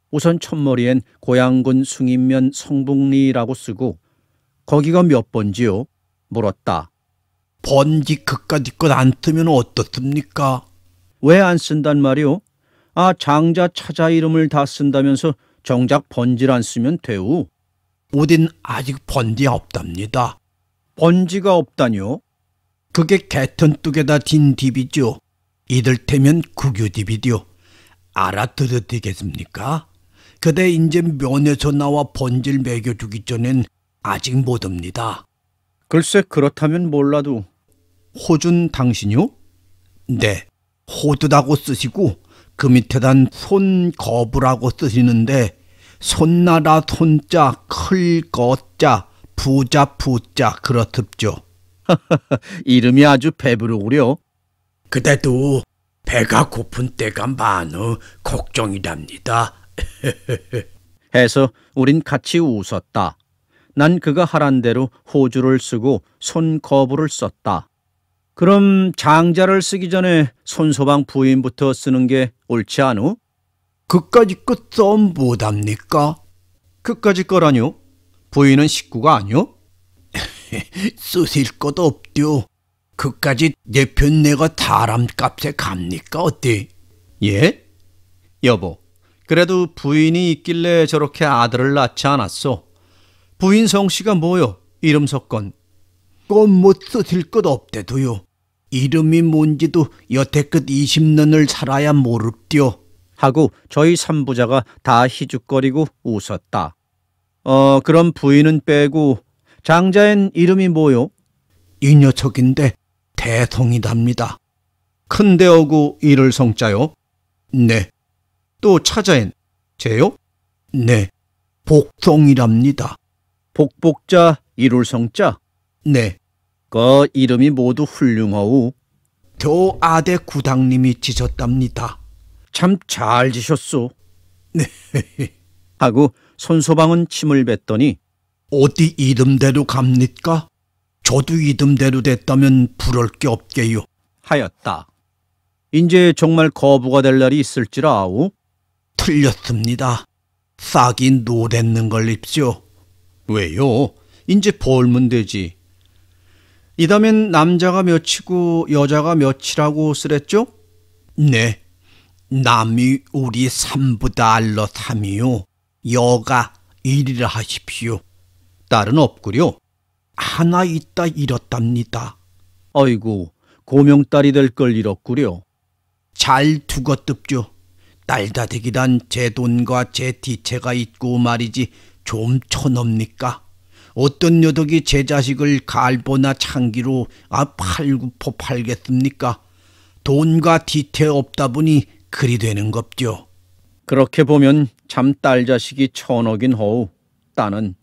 우선 첫머리엔 고양군 숭인면 성북리라고 쓰고 거기가 몇 번지요? 물었다. 번지 그까짓 것 안 쓰면 어떻습니까? 왜 안 쓴단 말이오? 아, 장자 차자 이름을 다 쓴다면서 정작 번지를 안 쓰면 되우? 어딘 아직 번지 없답니다. 번지가 없다뇨? 그게 개턴뚝에다 딘 딥이죠. 이들테면 국유딥이디요. 알아들으시겠습니까? 그대 인제 면에서 나와 번지를 먹여주기 전엔 아직 못옵니다. 글쎄 그렇다면 몰라도. 호준 당신이요? 네, 호두라고 쓰시고 그 밑에단 손거부라고 쓰시는데 손나라 손자, 클 거자, 부자 부자 그렇습죠. 이름이 아주 배부르구려. 그래도 배가 고픈 때가 많어 걱정이랍니다. 해서 우린 같이 웃었다. 난 그가 하란 대로 호주를 쓰고 손거부를 썼다. 그럼 장자를 쓰기 전에 손소방 부인부터 쓰는 게 옳지 않우? 그까짓 것 썸 못합니까? 그까짓 거라뇨? 부인은 식구가 아니오? 쓰실 것 없죠. 그까짓 내편 내가 사람값에 갑니까 어때? 예? 여보, 그래도 부인이 있길래 저렇게 아들을 낳지 않았소. 부인 성씨가 뭐요? 이름 석건. 못 쓰실 것 없대도요. 이름이 뭔지도 여태껏 20년을 살아야 모릅디요. 하고 저희 삼부자가 다 희죽거리고 웃었다. 그럼 부인은 빼고 장자엔 이름이 뭐요? 이 녀석인데 대성이답니다. 큰데어구 이를 성자요? 네, 또 차자엔 제요? 네, 복성이랍니다. 복복자 이룰 성자? 네, 그 이름이 모두 훌륭하오. 저 아대 구당님이 지셨답니다. 참 잘 지셨소. 네. 하고 손소방은 침을 뱉더니 어디 이름대로 갑니까? 저도 이름대로 됐다면 부러울 게 없게요. 하였다. 이제 정말 거부가 될 날이 있을지라 아오? 틀렸습니다. 싹이 노랬는 걸 입시오. 왜요? 이제 벌면 되지. 이다면 남자가 몇이고 여자가 몇이라고 쓰랬죠? 네, 남이 우리 삼부다 알러 삼이요. 여가 일이라 하십시오. 딸은 없구려. 하나 있다 잃었답니다. 어이구, 고명딸이 될 걸 잃었구려. 잘 두고뜯죠. 딸다대기란 제 돈과 제 뒤채가 있고 말이지 좀 쳐놉니까? 어떤 녀석이 제 자식을 갈보나 창기로 팔구포 팔겠습니까? 돈과 뒤태 없다 보니 그리 되는 겁죠. 그렇게 보면 참 딸 자식이 천억인 허우. 따는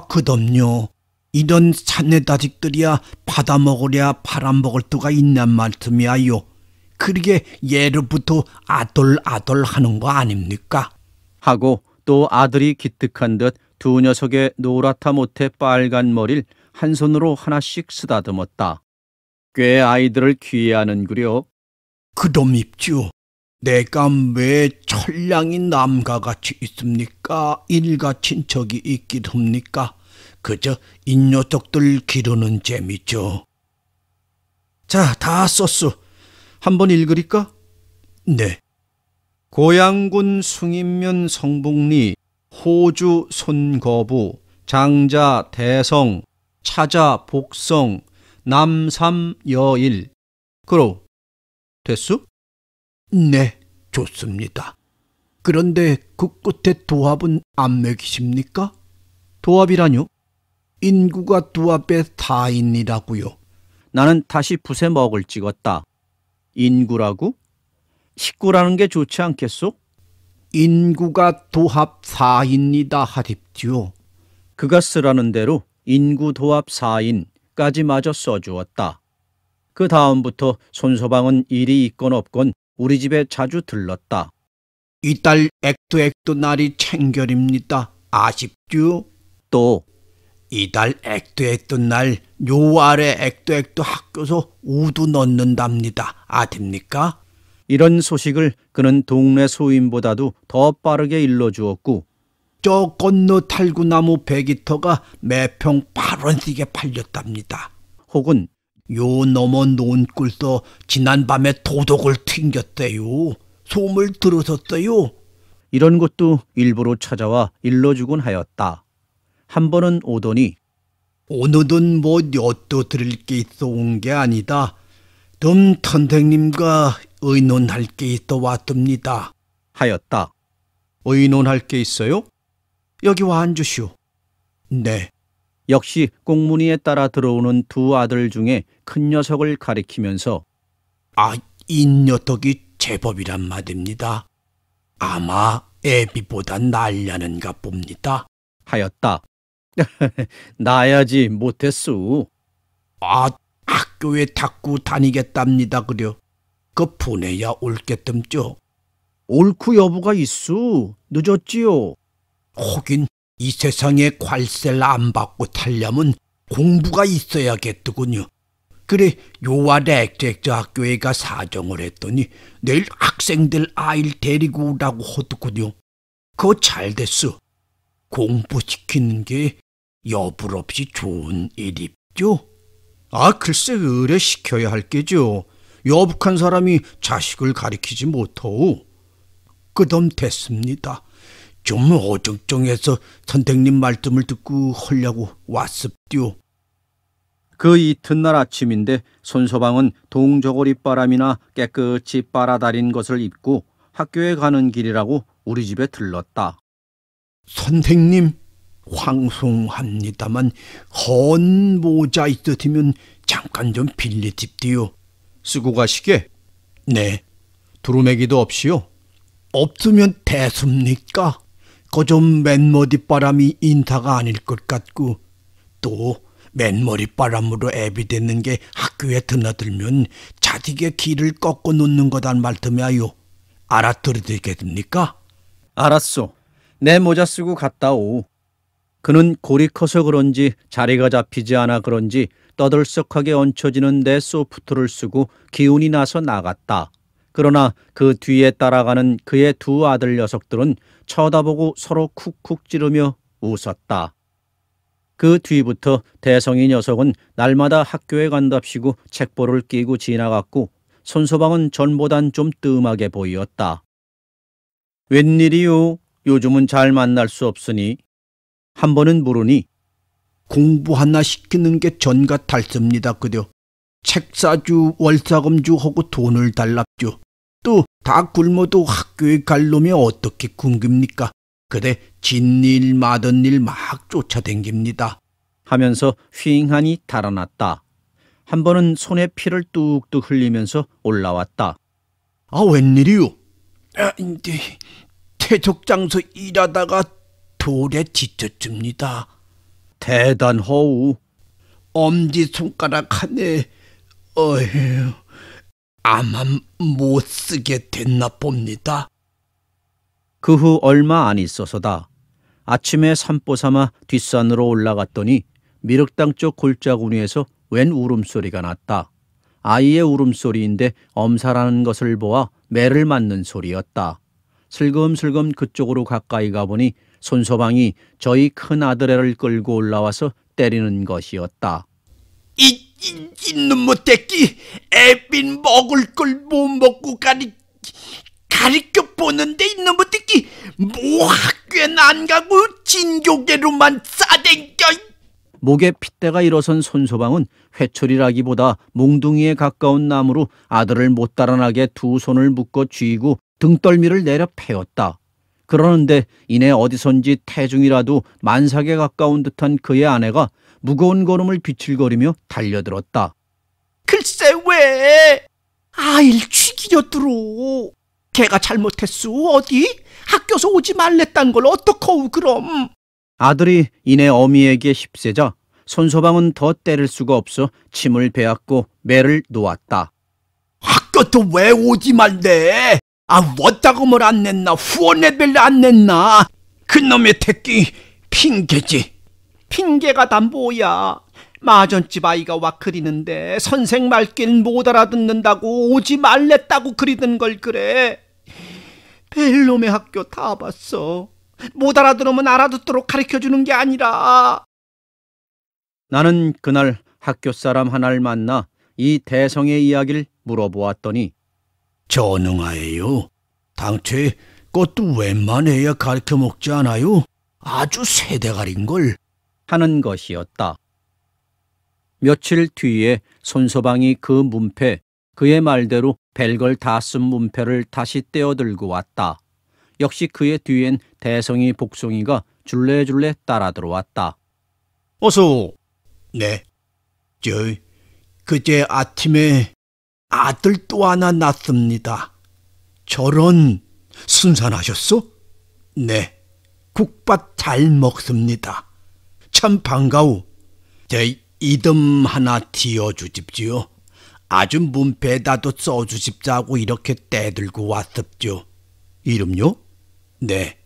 그럼요. 이런 사내 자식들이야 받아먹으랴 팔아먹을 수가 있냔 말씀이야요. 그러게 예로부터 아돌 하는 거 아닙니까? 하고 또 아들이 기특한 듯 두 녀석의 노랗다 못해 빨간 머리를 한 손으로 하나씩 쓰다듬었다. 꽤 아이들을 귀해하는구려. 그럼 입죠. 내가 왜 천량이 남가같이 있습니까? 일가 친척이 있긴 합니까? 그저 이 녀석들 기르는 재미죠. 자, 다 썼소. 한번 읽으리까? 네. 고양군 숭인면 성북리 호주 손거부 장자 대성 차자 복성 남삼 여일. 그러 됐소? 네, 좋습니다. 그런데 그 끝에 도합은 안 매기십니까? 도합이라뇨? 인구가 도합의 4인이라고요. 나는 다시 붓에 먹을 찍었다. 인구라고? 식구라는 게 좋지 않겠소? 인구가 도합 4인이다 하십지요. 그가 쓰라는 대로 인구 도합 4인까지 마저 써주었다. 그 다음부터 손서방은 일이 있건 없건 우리 집에 자주 들렀다. 이달 액도 날이 챙결입니다. 아십죠? 또 이달 액도 날 요 아래 액도 학교서 우두 넣는답니다. 아십니까? 이런 소식을 그는 동네 소인보다도 더 빠르게 일러주었고 저 건너 탈구나무 100기터가 매평 8원씩에 팔렸답니다. 혹은 요 넘어 논꿀서 지난밤에 도둑을 튕겼대요. 소문을 들으셨어요? 이런 것도 일부러 찾아와 일러주곤 하였다. 한 번은 오더니 오늘은 뭐 엿도 드릴 게 있어 온 게 아니다. 선생님과 의논할 게 있어 왔습니다. 하였다. 의논할 게 있어요? 여기 와 앉으시오. 네. 역시 꽁무니에 따라 들어오는 두 아들 중에 큰 녀석을 가리키면서 이 녀석이 제법이란 말입니다. 아마 애비보단 낫려는가 봅니다. 하였다. 나야지 못했소. 아, 학교에 닦고 다니겠답니다 그려. 그 보내야 옳겠듬죠. 옳고 여부가 있소. 늦었지요. 혹인 이 세상에 괄세를 안 받고 탈려면 공부가 있어야겠더군요. 그래 요와 렉렉저 학교에 가 사정을 했더니 내일 학생들 아이를 데리고 오라고 하더군요. 그거 잘 됐어. 공부시키는 게 여불 없이 좋은 일입죠. 아, 글쎄 의뢰 시켜야 할 게죠. 여북한 사람이 자식을 가리키지 못하오. 그덤 됐습니다. 좀 어정쩡해서 선생님 말씀을 듣고 하려고 왔습디요. 그 이튿날 아침인데 손서방은 동저고리 바람이나 깨끗이 빨아다린 것을 입고 학교에 가는 길이라고 우리 집에 들렀다. 선생님, 황송합니다만 헌 모자 있으시면 잠깐 좀 빌리십디요. 쓰고 가시게? 네. 두루매기도 없이요? 없으면 대수입니까? 그좀 맨머리바람이 인사가 아닐 것 같고 또 맨머리바람으로 애비되는 게 학교에 드나들면 자식의 길을 꺾어 놓는 거단 말씀이야요. 알아들으시겠습니까? 알았소. 내 모자 쓰고 갔다 오. 그는 골이 커서 그런지 자리가 잡히지 않아 그런지 떠들썩하게 얹혀지는 내 소프트를 쓰고 기운이 나서 나갔다. 그러나 그 뒤에 따라가는 그의 두 아들 녀석들은 쳐다보고 서로 쿡쿡 찌르며 웃었다. 그 뒤부터 대성이 녀석은 날마다 학교에 간답시고 책보를 끼고 지나갔고 손서방은 전보단 좀 뜸하게 보이었다. 웬일이요? 요즘은 잘 만날 수 없으니? 한 번은 물으니 공부 하나 시키는 게 전과 달습니다 그려. 책사주 월사금주 하고 돈을 달랍죠. 또 다 굶어도 학교에 갈 놈이 어떻게 굶깁니까? 그래 진일 마던 일 막 쫓아댕깁니다. 하면서 휑하니 달아났다. 한 번은 손에 피를 뚝뚝 흘리면서 올라왔다. 아 웬일이요? 이제 태적장소 일하다가 돌에 지쳤습니다. 대단허우. 엄지손가락 하네. 어휴, 아마 못 쓰게 됐나 봅니다. 그 후 얼마 안 있어서다. 아침에 산보 삼아 뒷산으로 올라갔더니 미륵당 쪽 골짜구니에서 웬 울음소리가 났다. 아이의 울음소리인데 엄살하는 것을 보아 매를 맞는 소리였다. 슬금슬금 그쪽으로 가까이 가보니 손서방이 저희 큰 아들애를 끌고 올라와서 때리는 것이었다. 이놈 못됐기 애빈 먹을 걸 못 먹고 가리켜 보는데 이놈 못됐기 뭐 학교엔 안 가고 진교계로만 싸댕겨. 목에 핏대가 일어선 손서방은 회초리라기보다 몽둥이에 가까운 나무로 아들을 못 달아나게 두 손을 묶어 쥐고 등떨미를 내려 패였다. 그러는데 이내 어디선지 태중이라도 만삭에 가까운 듯한 그의 아내가 무거운 걸음을 비틀거리며 달려들었다. 글쎄 왜 아일 죽이려 들어. 걔가 잘못했수 어디? 학교서 오지 말랬단 걸 어떡하우 그럼. 아들이 이내 어미에게 휩세자 손서방은 더 때릴 수가 없어 침을 베었고 매를 놓았다. 학교도 왜 오지 말래? 아 원다금을 안 냈나 후원회비를 안 냈나. 그놈의 새끼 핑계지. 핑계가 다 뭐야. 마전집 아이가 와 그리는데 선생 말길 못 알아듣는다고 오지 말랬다고 그리던 걸 그래. 벨놈의 학교 다 봤어. 못 알아들으면 알아듣도록 가르쳐주는 게 아니라. 나는 그날 학교 사람 하나를 만나 이 대성의 이야기를 물어보았더니 전응하예요. 당초에 그것도 웬만해야 가르쳐 먹지 않아요. 아주 세대가리인걸 하는 것이었다. 며칠 뒤에 손서방이 그 문패, 그의 말대로 별걸 다 쓴 문패를 다시 떼어들고 왔다. 역시 그의 뒤엔 대성이 복송이가 줄레줄레 따라 들어왔다. 어서. 네. 그제 아침에 아들 또 하나 낳습니다. 저런 순산하셨소? 네, 국밥 잘 먹습니다. 참 반가우. 제 이름 하나 지어주십시오. 아주 문패에다도 써주십자고 이렇게 떼들고 왔습죠. 이름요? 네,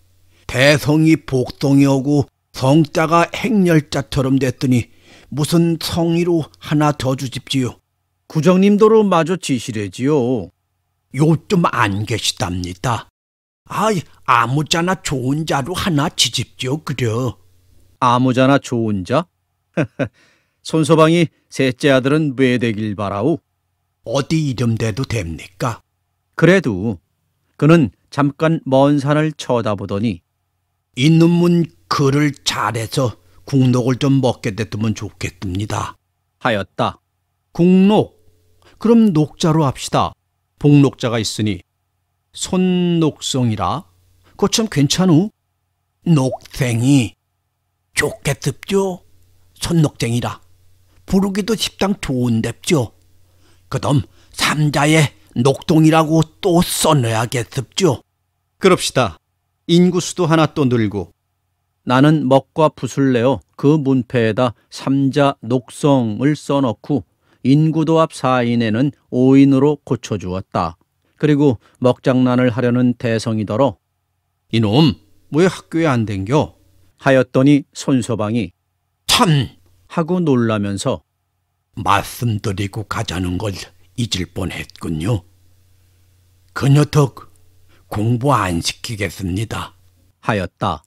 대성이 복성이 오고 성자가 행렬자처럼 됐더니 무슨 성의로 하나 더 주십시오. 구정님도로 마주치시래지요. 요즘 안 계시답니다. 아무자나 좋은 자로 하나 지십시오. 그려. 아무자나 좋은 자? 손서방이 셋째 아들은 왜 되길 바라오? 어디 이름 대도 됩니까? 그래도 그는 잠깐 먼 산을 쳐다보더니 이놈은 글을 잘해서 국록을 좀 먹게 됐으면 좋겠습니다. 하였다. 국록? 그럼 녹자로 합시다. 복록자가 있으니 손녹성이라. 그거 참 괜찮우? 녹생이 좋겠습죠. 손녹쟁이라 부르기도 십당 좋은데죠. 그럼 삼자에 녹동이라고 또 써놔야겠습죠. 그럽시다. 인구수도 하나 또 늘고. 나는 먹과 붓을 내어 그 문패에다 삼자 녹성을 써넣고 인구도 앞 4인에는 5인으로 고쳐주었다. 그리고 먹장난을 하려는 대성이더러 이놈 왜 학교에 안 댕겨? 하였더니 손서방이 참 하고 놀라면서 말씀드리고 가자는 걸 잊을 뻔했군요. 그 녀석 공부 안 시키겠습니다. 하였다.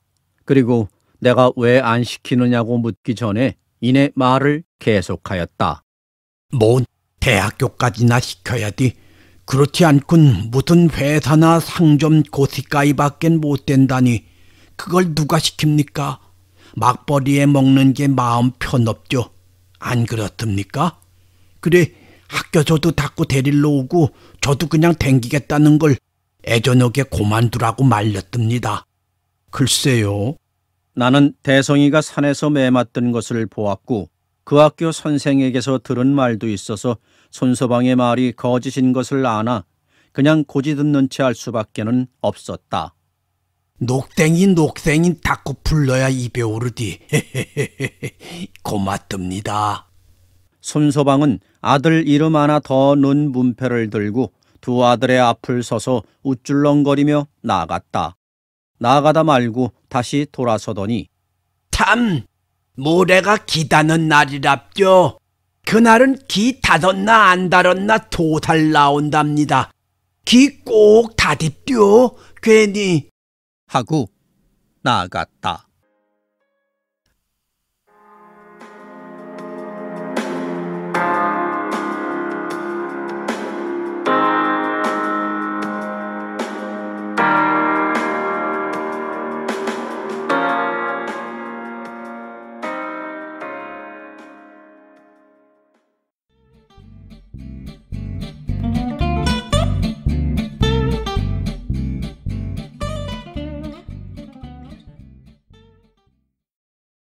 그리고 내가 왜 안 시키느냐고 묻기 전에 이내 말을 계속하였다. 뭐 대학교까지나 시켜야지. 그렇지 않군 무슨 회사나 상점 고시가이밖엔 못 된다니. 그걸 누가 시킵니까? 막벌이에 먹는 게 마음 편없죠. 안 그렇습니까? 그래 학교 저도 닫고 데리러 오고 저도 그냥 댕기겠다는 걸 애저녁에 고만두라고 말렸습니다. 글쎄요. 나는 대성이가 산에서 매맞던 것을 보았고 그 학교 선생에게서 들은 말도 있어서 손서방의 말이 거짓인 것을 아나 그냥 고지 듣는 채 할 수밖에는 없었다. 녹생이 자꾸 불러야 입에 오르디. 고맙습니다. 손서방은 아들 이름 하나 더 넣은 문패를 들고 두 아들의 앞을 서서 우쭐렁거리며 나갔다. 나가다 말고 다시 돌아서더니 참 모레가 기다는 날이랍죠. 그날은 기 다뒀나 안 다뤘나 도살 나온답니다. 기 꼭 다딥죠. 괜히 하고 나갔다.